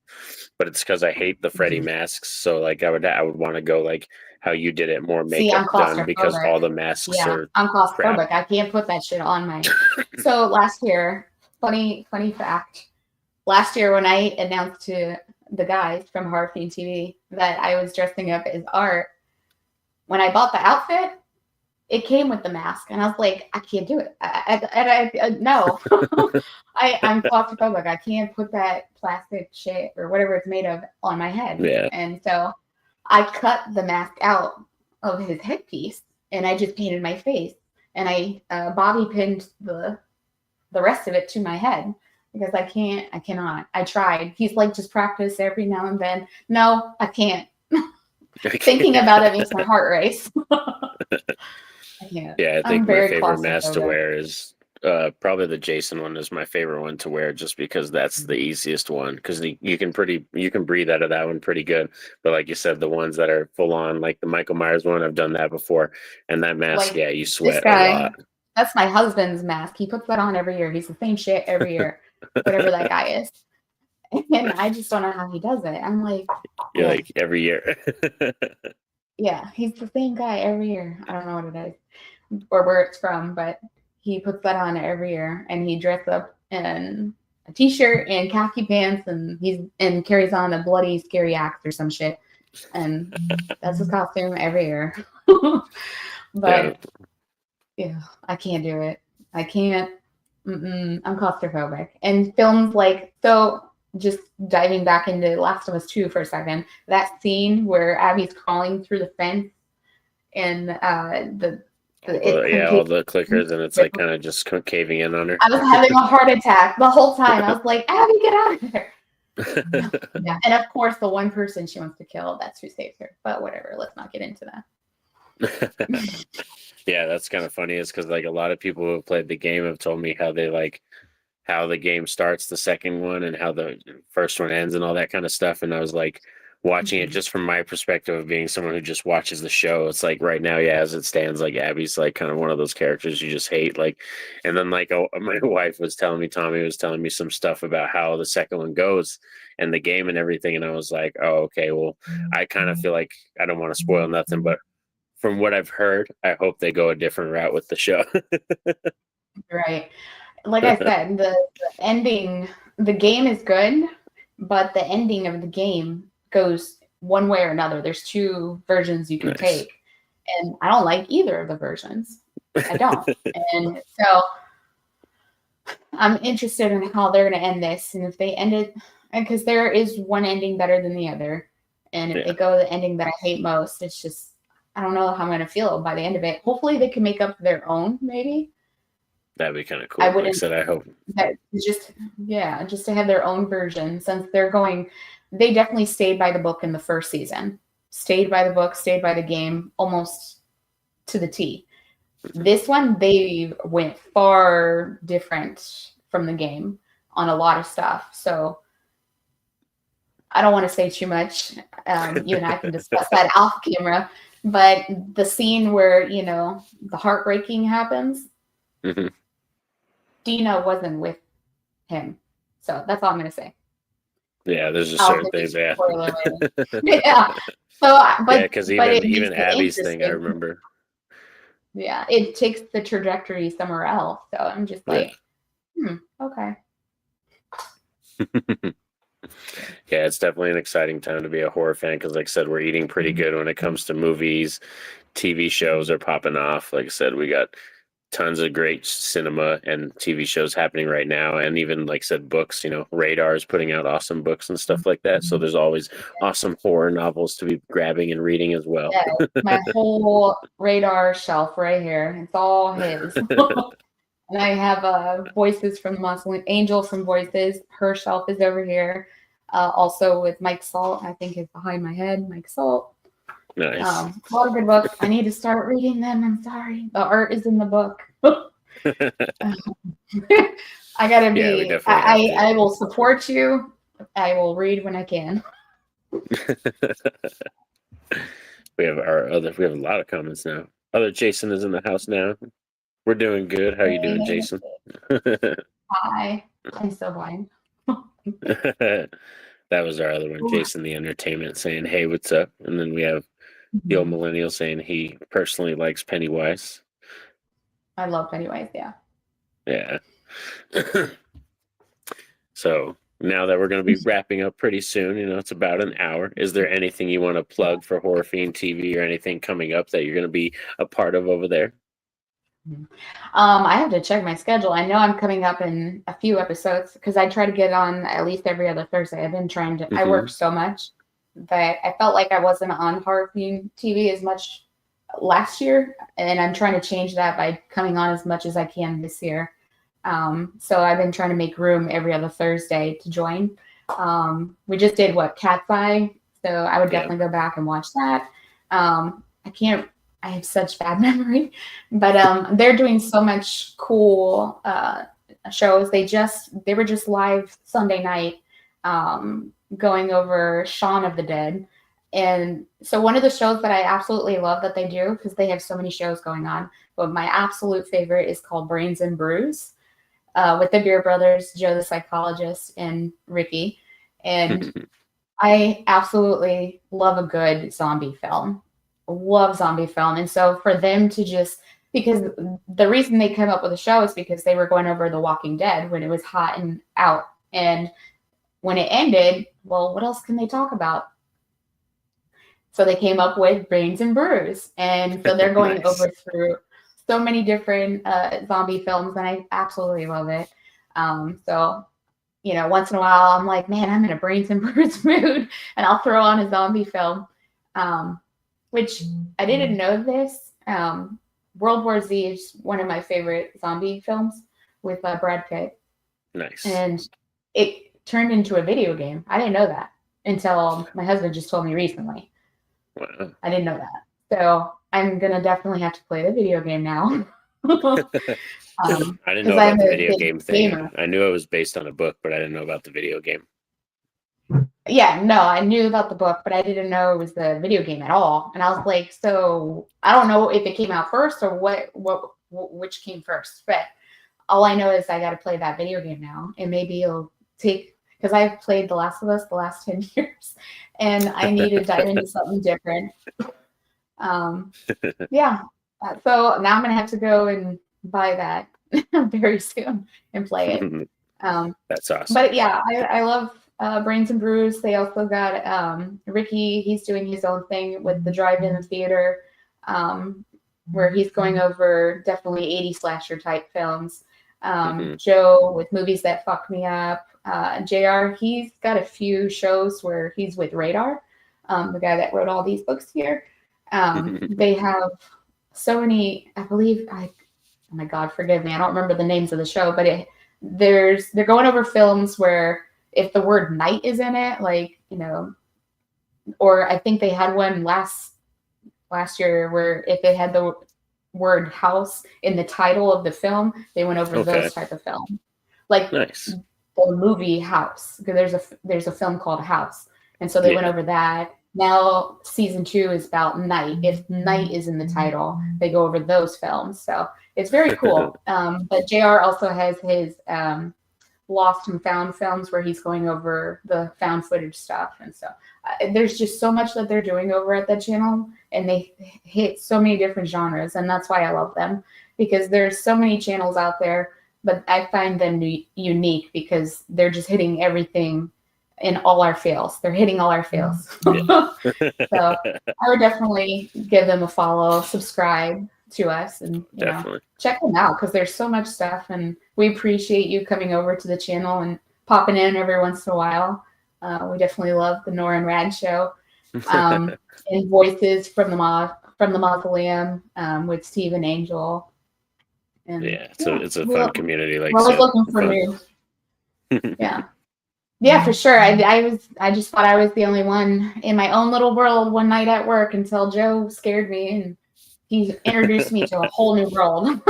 but it's because I hate the Freddy masks. So like I would want to go like how you did it, more makeup done, because all the masks are. I'm claustrophobic. Crap. I can't put that shit on my. So last year, funny fact. Last year when I announced to the guys from Horror Fiend TV that I was dressing up as Art, when I bought the outfit, it came with the mask, and I was like, I can't do it. No, I'm claustrophobic. I can't put that plastic shit or whatever it's made of on my head. Yeah. And so I cut the mask out of his headpiece, and I just painted my face, and I bobby pinned the rest of it to my head because I cannot. I tried. He's like, just practice every now and then. No, I can't. Thinking about it makes my heart race. Yeah, I think my favorite mask to wear is probably the Jason one is my favorite one to wear, just because that's the easiest one, because you can breathe out of that one pretty good. But like you said, the ones that are full on, like the Michael Myers one, I've done that before, and that mask, Like, you sweat a lot. That's my husband's mask. He puts that on every year. He's the same shit every year, whatever that guy is. And I just don't know how he does it. I'm like, you're like every year. Yeah, he's the same guy every year. I don't know what it is or where it's from, but he puts that on every year, and he dresses up in a t-shirt and khaki pants, and carries on a bloody scary axe or some shit, and that's his costume every year. But yeah, I can't do it. I can't. I'm claustrophobic. And films like, so just diving back into Last of Us 2 for a second, that scene where Abby's crawling through the fence and all the clickers, and it's like kind of just caving in on her. I was having a heart attack the whole time. I was like, Abby, get out of there. Yeah. And of course, the one person she wants to kill, that's who saves her. But whatever, let's not get into that. Yeah, that's kind of funny, is because like a lot of people who have played the game have told me how they like how the game starts, the second one, and how the first one ends and all that kind of stuff. And I was like, watching it just from my perspective of being someone who just watches the show, it's like right now, as it stands, like Abby's like kind of one of those characters you just hate. Like, and then like my wife was telling me, Tommy was telling me some stuff about how the second one goes and the game and everything, and I was like, oh, okay, well, I kind of feel like I don't want to spoil nothing, but from what I've heard, I hope they go a different route with the show. Right. Like I said, the ending, the game is good, but the ending of the game goes one way or another. There's two versions you can take, and I don't like either of the versions. I don't. And so I'm interested in how they're going to end this, and if they end it, because there is one ending better than the other, and if they go the ending that I hate most, it's just, I don't know how I'm going to feel by the end of it. Hopefully they can make up their own, maybe. That'd be kind of cool. I Like I wouldn't said, I hope. that just to have their own version, since they definitely stayed by the book in the first season. Stayed by the book, stayed by the game almost to the T. This one, they went far different from the game on a lot of stuff. So I don't want to say too much. You and I can discuss that off camera. But the scene where, the heartbreaking happens, Mhm. Dina wasn't with him. So that's all I'm going to say. Yeah, there's just certain things. Yeah. Yeah. So, but because it even makes it Abby's thing, I interesting. remember. Yeah, it takes the trajectory somewhere else. So I'm just like, okay. Yeah, it's definitely an exciting time to be a horror fan because, like I said, we're eating pretty good when it comes to movies. TV shows are popping off. Like I said, we got tons of great cinema and TV shows happening right now. And even, like I said, books, Radar is putting out awesome books and stuff like that. So there's always awesome horror novels to be grabbing and reading as well. Yeah, my whole Radar shelf right here. It's all his. And I have Voices from Muslim Angel from Voices. Her shelf is over here. Also with Mike Salt, I think is behind my head. Mike Salt. Nice. A lot of good books. I need to start reading them. I'm sorry. The art is in the book. I gotta be. Yeah, we definitely I will support you. I will read when I can. We have a lot of comments now. Other Jason is in the house now. We're doing good. How are you doing, Jason? Hi. I'm so blind. That was our other one, Jason the Entertainment, saying, "Hey, what's up?" And then we have the old millennial saying he personally likes Pennywise. I love Pennywise. Yeah. Yeah. So now that we're going to be wrapping up pretty soon, it's about an hour. Is there anything you want to plug for Horror Fiend TV or anything coming up that you're going to be a part of over there? I have to check my schedule. I know I'm coming up in a few episodes because I try to get on at least every other Thursday. I've been trying to. I work so much that I felt like I wasn't on Horror Fiend TV as much last year, and I'm trying to change that by coming on as much as I can this year. So I've been trying to make room every other Thursday to join. We just did Cat's Eye, so I would definitely go back and watch that. I have such bad memory, but they're doing so much cool shows. They were just live Sunday night, going over Shaun of the Dead. And so one of the shows that I absolutely love that they do, because they have so many shows going on, but my absolute favorite is called Brains and Brews, with the Beer Brothers, Joe the psychologist, and Ricky. And I absolutely love a good zombie film. Love zombie film. And so for them to because the reason they came up with the show is because they were going over The Walking Dead when it was hot and out. And when it ended, well, what else can they talk about? So they came up with Brains and Brews. And so they're going over through so many different zombie films, and I absolutely love it. So, once in a while, I'm like, man, I'm in a Brains and Brews mood, and I'll throw on a zombie film, which I didn't know this. World War Z is one of my favorite zombie films with Brad Pitt. Nice. And it turned into a video game. I didn't know that until my husband just told me recently. Wow. I didn't know that. So I'm going to definitely have to play the video game now. I didn't know about the video game thing. Gamer. I knew it was based on a book, but I didn't know about the video game. Yeah, no, I knew about the book, but I didn't know it was the video game at all. And I was like, so I don't know if it came out first or which came first. But all I know is I got to play that video game now, and maybe it'll take, because I've played The Last of Us the last 10 years, and I need to dive into something different. Yeah. So now I'm going to have to go and buy that very soon and play it. That's awesome. But yeah, I love Brains and Brews. They also got Ricky. He's doing his own thing with the drive-in theater, where he's going over definitely 80 slasher type films. Joe with Movies That Fuck Me Up. JR, he's got a few shows where he's with Radar, the guy that wrote all these books here. They have so many, I believe oh my God, forgive me, I don't remember the names of the show, but they're going over films where if the word night is in it, like, you know, or I think they had one last year where if they had the word house in the title of the film, they went over Okay. those type of films. Like Nice. the movie House, because there's a film called House, and so they went over that. Now season 2 is about night. If night is in the title, they go over those films. So it's very cool. But JR also has his lost and found films where he's going over the found footage stuff, and so there's just so much that they're doing over at that channel, and they hit so many different genres, and that's why I love them, because there's so many channels out there, but I find them unique because they're just hitting everything in all our fields. They're hitting all our fields. So I would definitely give them a follow, subscribe to us, and you know, check them out, because there's so much stuff, and we appreciate you coming over to the channel and popping in every once in a while. We definitely love the Nora and Rad show, and Voices from the Mausoleum with Steve and Angel. And it's a fun community. Like, I was looking for new. Yeah, for sure. I just thought I was the only one in my own little world one night at work until Joe scared me, and he introduced me to a whole new world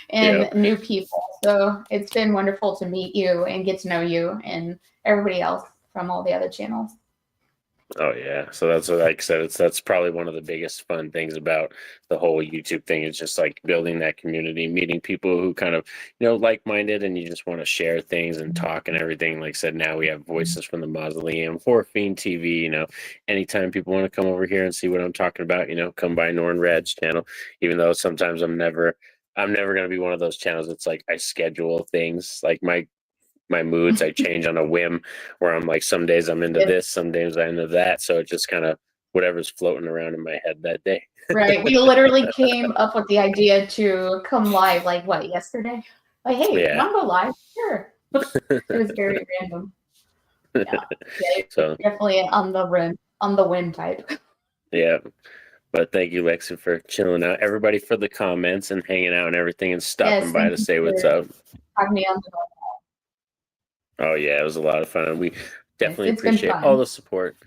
and new people. So it's been wonderful to meet you and get to know you and everybody else from all the other channels. Oh yeah, so that's what, like I said, that's probably one of the biggest fun things about the whole YouTube thing. It's just like building that community, meeting people who kind of, you know, like-minded, and you just want to share things and talk and everything. Like I said, now we have Voices from the Mausoleum, Horror Fiend TV. You know, anytime people want to come over here and see what I'm talking about, you know, come by Norn Rad's channel. Even though sometimes I'm never going to be one of those channels. It's like I schedule things, like my moods, I change on a whim, where I'm like, some days I'm into this, some days I'm into that. So it just kind of whatever's floating around in my head that day. Right. We literally came up with the idea to come live, like what, yesterday? Like, hey, want to go live? Sure. It was very random. Yeah. So definitely on the whim type. Yeah. But thank you, Lexi, for chilling out. Everybody for the comments and hanging out and everything, and stopping by to say what's up. Having me on the Oh yeah, it was a lot of fun. We definitely appreciate all the support.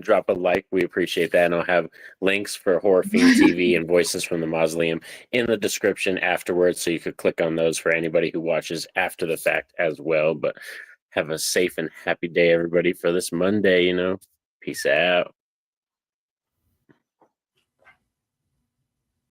Drop a like, we appreciate that, and I'll have links for Horror Fiend TV and Voices from the Mausoleum in the description afterwards, so you could click on those for anybody who watches after the fact as well. But have a safe and happy day, everybody, for this Monday. You know, peace out.